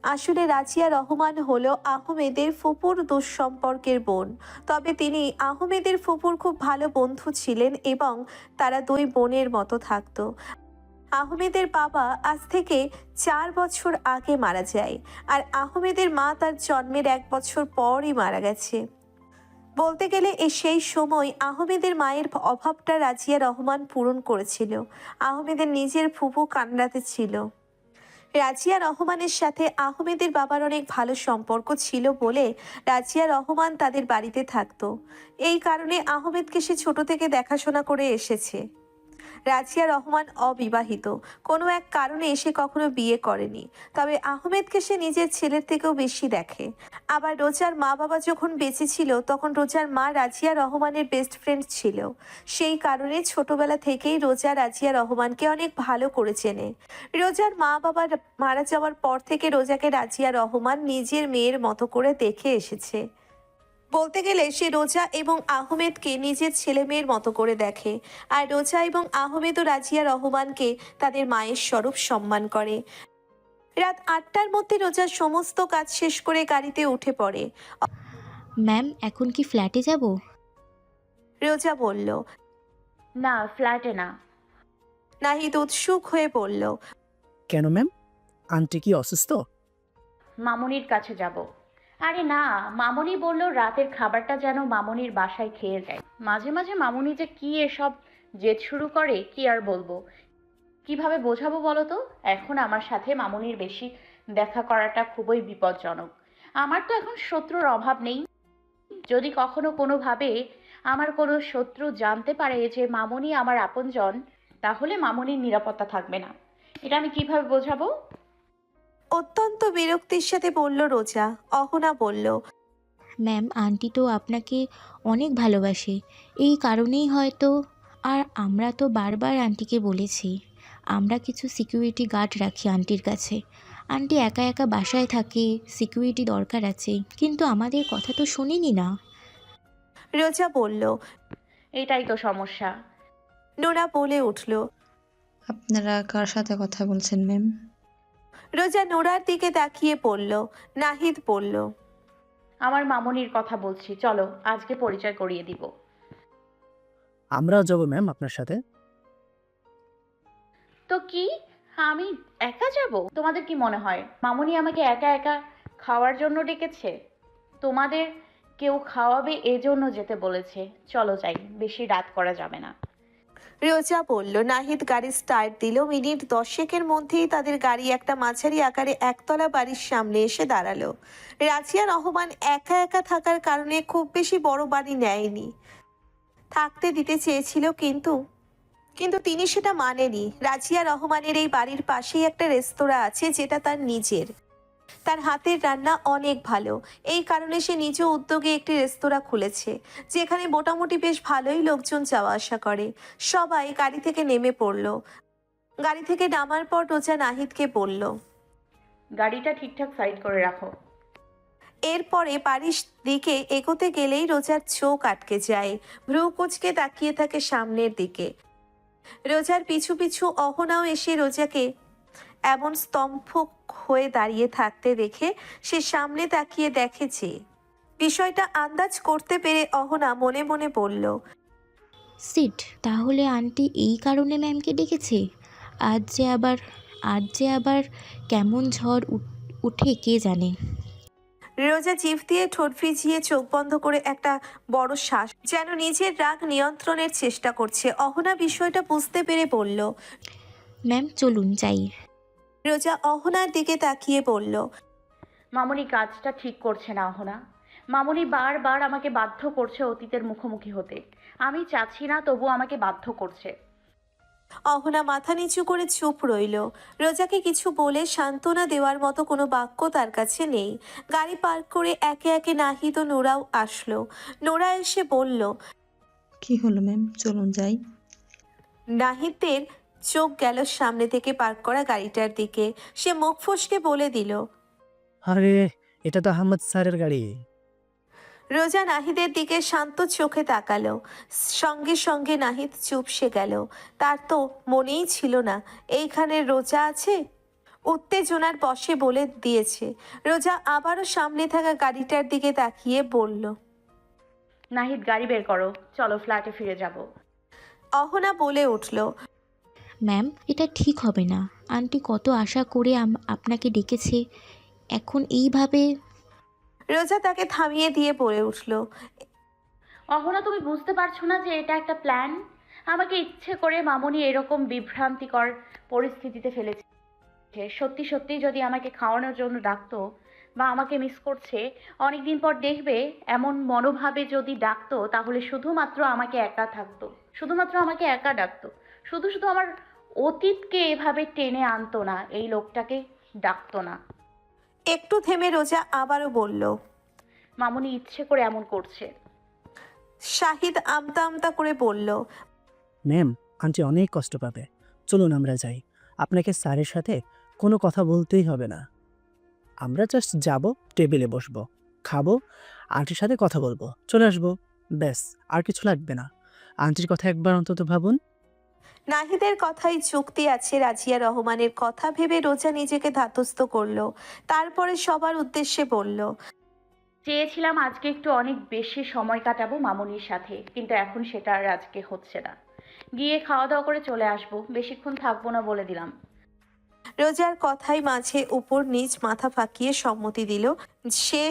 আসলে রাজিয়া রহমান হলো আহমেদের ফুপুর দুঃসম্পর্কের বোন। তবে তিনি আহমেদের ফুপুর খুব ভালো বন্ধু ছিলেন এবং তারা দুই বোনের মতো থাকতো। আহমেদের বাবা আজ থেকে 4 বছর আগে মারা যায়, আর আহমেদের মা তার জন্মের 1 বছর পরই মারা গেছে। বলতে গেলে সেই সময় আহমেদের মায়ের অভাবটা রাজিয়া রহমান পূরণ করেছিল। আহমেদের নিজের ফুপু কান্নাতে ছিল। রাজিয়া রহমানের সাথে আহমেদের বাবার অনেক ভালো সম্পর্ক ছিল বলে রাজিয়া রহমান তাদের বাড়িতে থাকতো। এই কারণে আহমেদকে সে ছোট থেকে দেখাশোনা করে এসেছে। রাজিয়া রহমান অবিবাহিত, কোনো এক কারণে সে কখনো বিয়ে করেনি। তবে আহমেদকে সে নিজের ছেলের থেকেও বেশি দেখে। আবার রোজার মা বাবা যখন বেঁচে ছিল তখন রোজার মা রাজিয়া রহমানের বেস্ট ফ্রেন্ড ছিল। সেই কারণে ছোটবেলা থেকেই রোজা রাজিয়া রহমানকে অনেক ভালো করে চেনে। রোজার মা বাবা মারা যাওয়ার পর থেকে রোজাকে রাজিয়া রহমান নিজের মেয়ের মতো করে দেখে এসেছে। বলতে গেলে সে রোজা এবং আহমেদকে নিজের ছেলে মেয়ের মতো করে দেখে। আর রোজা এবং আহমেদ ও রাজিয়া রহমানকে তাদের মায়ের স্বরূপ সম্মান করে। রাত 8টার মধ্যে রোজা সমস্ত কাজ শেষ করে গাড়িতে উঠে পড়ে। ম্যাম এখন কি ফ্ল্যাটে যাব? রোজা বলল। না, ফ্ল্যাটে না। নাহিদ উৎসুক হয়ে বলল। কেন ম্যাম? আন্টি কি অসুস্থ? মামুনির কাছে যাব। আরে না, মামুনি বলল রাতের খাবারটা যেন মামুনির বাসায় খেয়ে যায়। মাঝে মাঝে মামুনি যে কি এসব জেদ শুরু করে কি আর বলবো। কিভাবে বোঝাবো বলো তো? এখন আমার সাথে মামুনির বেশি দেখা করাটা খুবই বিপজ্জনক। আমার তো এখন শত্রুর অভাব নেই। যদি কখনো কোনোভাবে আমার কোনো শত্রু জানতে পারে যে মামুনি আমার আপনজন, তাহলে মামুনির নিরাপত্তা থাকবে না। এটা আমি কিভাবে বোঝাবো? অত্যন্ত বিরক্তির সাথে বলল রোজা। অহনা বলল। ম্যাম আন্টি তো আপনাকে অনেক ভালোবাসে, এই কারণেই হয়তো। আর আমরা তো বারবার আন্টিকে বলেছি আমরা কিছু সিকিউরিটি গার্ড রাখি আন্টির কাছে। আন্টি একা একা বাসায় থাকে, সিকিউরিটি দরকার আছে, কিন্তু আমাদের কথা তো শোনেনি না। রোজা বলল। এটাই তো সমস্যা। নোরা বলে উঠল। আপনারা কার সাথে কথা বলছেন ম্যাম? রোজা নোরার দিকে তাকিয়ে পড়ল। নাহিদ বলল। আমার মামুনির কথা বলছি, চলো আজকে পরিচয় করিয়ে দিব। আমরাও যাব ম্যাম আপনার সাথে। তো কি, আমি একা যাব? তোমাদের কি মনে হয় মামুনি আমাকে একা একা খাওয়ার জন্য ডেকেছে? তোমাদের কেউ খাওয়াবে এজন্য যেতে বলেছে। চলো যাই, বেশি রাত করা যাবে না। রোজা বলল। নাহিদ গাড়ি স্টার্ট দিল। মিনিট 10-এর মধ্যেই তাদের গাড়ি একটা মাঝারি আকারে একতলা বাড়ির সামনে এসে দাঁড়ালো। রাজিয়া রহমান একা একা থাকার কারণে খুব বেশি বড় বাড়ি নেয়নি। থাকতে দিতে চেয়েছিল, কিন্তু তিনি সেটা মানেনি। রাজিয়া রহমানের এই বাড়ির পাশেই একটা রেস্তোরাঁ আছে যেটা তার নিজের। তার হাতের রান্না অনেক ভালো। এই কারণে সে নিজ উদ্যোগে একটি রেস্তোরাঁ খুলেছে, যেখানে মোটামুটি বেশ ভালোই লোকজন যাওয়া আসা করে। সবাই গাড়ি থেকে নেমে পড়ল। গাড়ি থেকে নামার পর রোজা নাহিদকে বলল। গাড়িটা ঠিকঠাক সাইড করে রাখো। এরপরে বাড়ির দিকে এগোতে গেলেই রোজার চোখ আটকে যায়। ভ্রু কুঁচকে তাকিয়ে থাকে সামনের দিকে। রোজার পিছু পিছু অহনাও এসে রোজাকে এমন স্তম্ভ হয়ে দাঁড়িয়ে থাকতে দেখে সে সামনে তাকিয়ে দেখে যে বিষয়টা আন্দাজ করতে পেরে অহনা মনে মনে বলল। সিট, তাহলে আন্টি এই কারণে ম্যামকে ডেকেছে। আজ যে আবার কেমন ঝড় উঠে কে জানে। রোজা জিভ দিয়ে ঠোঁট ভিজিয়ে চোখ বন্ধ করে একটা বড় শ্বাস, যেন নিজের রাগ নিয়ন্ত্রণের চেষ্টা করছে। অহনা বিষয়টা বুঝতে পেরে বলল। ম্যাম চলুন যাই। রোজা অহনার দিকে তাকিয়ে বলল। মামুনি কাজটা ঠিক করছে না অহনা। মামুনি বারবার আমাকে বাধ্য করছে অতীতের মুখোমুখি হতে। আমি চাচ্ছি না, তবু আমাকে বাধ্য করছে। অহনা মাথা নিচু করে চুপ রইল। রোজাকে কিছু বলে সান্ত্বনা দেওয়ার মতো কোনো বাক্য তার কাছে নেই। গাড়ি পার্ক করে একে একে নাহিদ ও নোরাও আসলো। নোরা এসে বলল। কি হলো ম্যাম, চলুন যাই। নাহিদের চোখ গেল সামনে থেকে পার্ক করা গাড়িটার দিকে। সে মুখ ফসকে বলে দিল। আরে এটা তো আহমদ স্যারের গাড়ি। রোজা নাহিদের দিকে শান্ত চোখে তাকালো। সঙ্গে সঙ্গে নাহিদ চুপসে গেল। তার তো মনেই ছিল না এইখানে রোজা আছে। উত্তেজনার বশে বলে দিয়েছে। রোজা আবারও সামনে থাকা গাড়িটার দিকে তাকিয়ে বলল, নাহিদ গাড়ি বের করো, চলো ফ্ল্যাটে ফিরে যাব। অহনা বলে উঠল, ম্যাম, এটা ঠিক হবে না। আন্টি কত আশা করে আপনাকে ডেকেছে, এখন এইভাবে। রোজা তাকে থামিয়ে দিয়ে বলে উঠল, অহনা, তুমি বুঝতে পারছো না যে এটা একটা প্ল্যান? আমাকে ইচ্ছে করে মামুনি এরকম বিভ্রান্তিকর পরিস্থিতিতে ফেলেছে। সত্যি সত্যি যদি আমাকে খাওয়ানোর জন্য ডাকতো বা আমাকে মিস করছে অনেকদিন পর দেখবে এমন মনোভাবে যদি ডাকতো, তাহলে শুধুমাত্র আমাকে একা থাকতো, শুধুমাত্র আমাকে একা ডাকতো, শুধু শুধু আমার অতীতকে এভাবে টেনে আনতো না, এই লোকটাকে ডাকতো না। একটু থেমে রোজা আবারও বলল, মামুনি ইচ্ছে করে এমন করছে। শাহিদ আমতা আমতা করে বলল, ম্যাম, আন্টি অনেক কষ্ট পাবে। চলুন আমরা যাই। আপনাকে স্যারের সাথে কোনো কথা বলতেই হবে না। আমরা জাস্ট যাব, টেবিলে বসবো, খাবো, আন্টির সাথে কথা বলবো, চলে আসবো, ব্যাস। আর কিছু লাগবে না। আন্টির কথা একবার অন্তত ভাবুন। নাহিদের কথাই যুক্তি আছে। রাজিয়া রহমানের কথা ভেবে রোজা নিজেকে ধাতস্থ করলো। তারপরে সবার উদ্দেশ্যে বলল, চেয়েছিলাম আজকে একটু অনেক বেশি সময় কাটাবো মামুনির সাথে, কিন্তু এখন সেটা আর আজকে হচ্ছে না। গিয়ে খাওয়া দাওয়া করে চলে আসবো, বেশিক্ষণ থাকবো না বলে দিলাম। রোজার কথাই মাঝে উপর নিচ মাথা ফাঁকিয়ে সম্মতি দিল। সে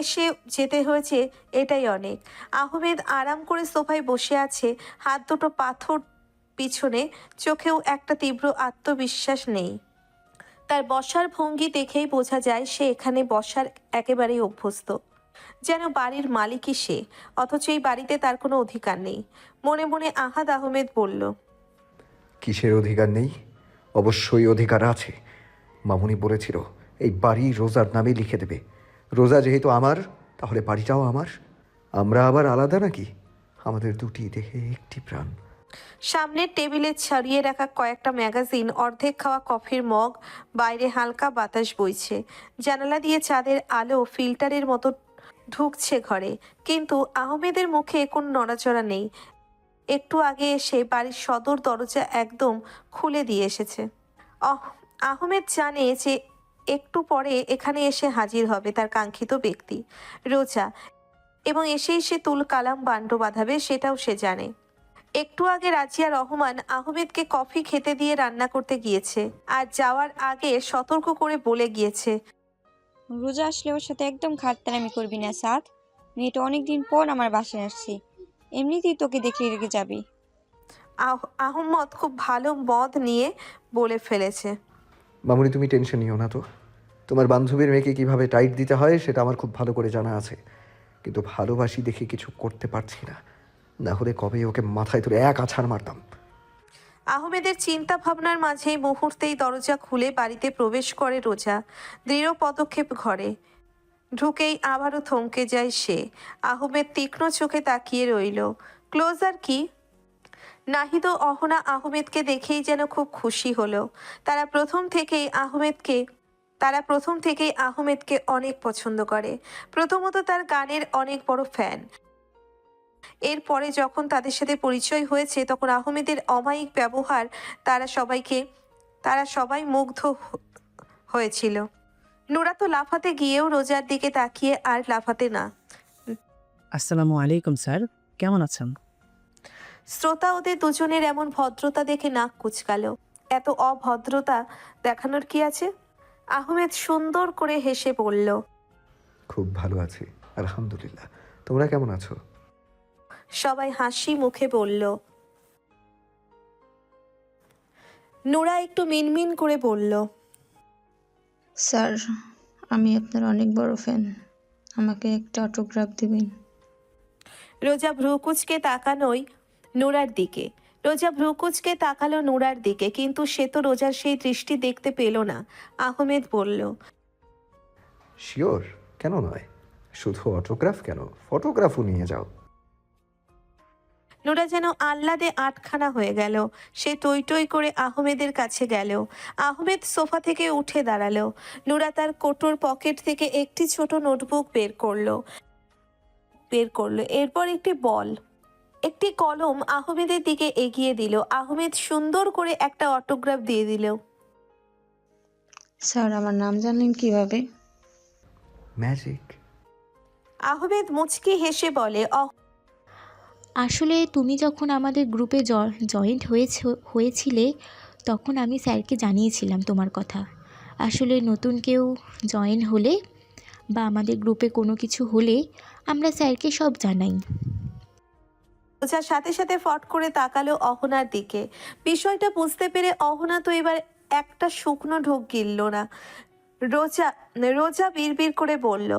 যেতে হয়েছে, এটাই অনেক। আহমেদ আরাম করে সোফায় বসে আছে, হাত দুটো পাথর পিছনে, চোখেও একটা তীব্র আত্মবিশ্বাস নেই। তার বসার ভঙ্গি দেখেই বোঝা যায় সে এখানে বসার একেবারেই অভ্যস্ত, যেন বাড়ির মালিকই সে, অথচ এই বাড়িতে তার কোনো অধিকার নেই। মনে মনে আহাদ আহমেদ বলল, কিসের অধিকার নেই? অবশ্যই অধিকার আছে। মামুনি বলেছিল এই বাড়ি রোজার নামে লিখে দেবে। রোজা যেহেতু আমার, তাহলে বাড়িটাও আমার। আমরা আবার আলাদা নাকি? আমাদের দুটি দেহে একটি প্রাণ। সামনের টেবিলে ছড়িয়ে রাখা কয়েকটা ম্যাগাজিন, অর্ধেক খাওয়া কফির মগ, বাইরে হালকা বাতাস বইছে। জানালা দিয়ে চাঁদের আলো ফিল্টারের মতো ঢুকছে ঘরে, কিন্তু আহমেদের মুখে কোনো নড়াচড়া নেই। একটু আগে এসে বাড়ির সদর দরজা একদম খুলে দিয়ে এসেছে। আহমেদ জানে যে একটু পরে এখানে এসে হাজির হবে তার কাঙ্ক্ষিত ব্যক্তি রোজা, এবং এসেই সে তুল কালাম বাণ্ড বাঁধাবে, সেটাও সে জানে। একটু আগে রাজিয়া রহমান আহমেদকে কফি খেতে দিয়ে রান্না করতে গিয়েছে, আর যাওয়ার আগে সতর্ক করে বলে গিয়েছে, রোজা আসলে ওর সাথে একদম খাটতারামি করবি না সাদ। মেয়েটা অনেকদিন পর আমার বাসায় আসছে, এমনিতেই তোকে দেখলে রেগে যাবে। আহমদ খুব ভালো মদ নিয়ে বলে ফেলেছে, মামুনি, তুমি টেনশন নিও না তো। তোমার বান্ধবীর মেয়েকে কিভাবে টাইট দিতে হয় সেটা আমার খুব ভালো করে জানা আছে, কিন্তু ভালোবাসি দেখে কিছু করতে পারছি না। না হলে কবে ওকে মাথায় তুলে এক আছাড় মারতাম। আহমেদের চিন্তা ভাবনার মাঝেই মুহূর্তেই দরজা খুলে বাড়িতে প্রবেশ করে রোজা। দৃঢ় পদক্ষেপ ঘরে ঢুকেই আবারও থমকে যায় সে। আহমেদ তীক্ষ্ণ চোখে তাকিয়ে রইল। ক্লোজার কি? নাহিদ ও অহনা আহমেদকে দেখেই যেন খুব খুশি হলো। তারা প্রথম থেকেই আহমেদকে অনেক পছন্দ করে। প্রথমত তার গানের অনেক বড় ফ্যান। এরপরে যখন তাদের সাথে পরিচয় হয়েছে, তখন আহমেদের অমায়িক ব্যবহার তারা সবাই মুগ্ধ হয়েছিল। নুরা তো লাফাতে গিয়েও রোজার দিকে তাকিয়ে আর লাফাতে না। আসসালামু আলাইকুম স্যার, কেমন আছেন? শ্রোতা ওদের দুজনের এমন ভদ্রতা দেখে নাক কুচকালো। এত অভদ্রতা দেখানোর কি আছে? আহমেদ সুন্দর করে হেসে বলল, খুব ভালো আছি, আলহামদুলিল্লাহ। তোমরা কেমন আছো? সবাই হাসি মুখে বলল। নুরা একটু মিনমিন করে বলল, স্যার, আমি আপনার অনেক বড় ফ্যান, আমাকে একটা অটোগ্রাফ দিবেন? রোজা ভ্রুকুচকে তাকালো নুরার দিকে, কিন্তু সে তো রোজার সেই দৃষ্টি দেখতে পেল না। আহমেদ বলল, শিওর, কেন নয়? শুধু অটোগ্রাফ কেন, ফটোগ্রাফও নিয়ে যাও। নুরা যেন আহ্লাদে আটখানা হয়ে গেল। সে টই টই করে আহমেদের কাছে গেল। আহমেদ সোফা থেকে উঠে দাঁড়ালো। নুরা তার কোটোর পকেট থেকে একটি ছোট নোটবুক বের করলো। বের করলো, এরপর একটি বল একটি কলম আহমেদের দিকে এগিয়ে দিল। আহমেদ সুন্দর করে একটা অটোগ্রাফ দিয়ে দিল। স্যার আমার নাম জানলেন কিভাবে? ম্যাজিক। আহমেদ মুচকি হেসে বলে, আসলে তুমি যখন আমাদের গ্রুপে জয়েন্ট হয়েছিলে তখন আমি স্যারকে জানিয়েছিলাম তোমার কথা। আসলে নতুন কেউ জয়েন হলে বা আমাদের গ্রুপে কোনো কিছু হলে আমরা স্যারকে সব জানাই। রোজা সাথে সাথে ফট করে তাকালো অহনার দিকে। বিষয়টা বুঝতে পেরে অহনা তো এবার একটা শুকনো ঢোক গিলল না। রোজা বিড়বিড় করে বলল,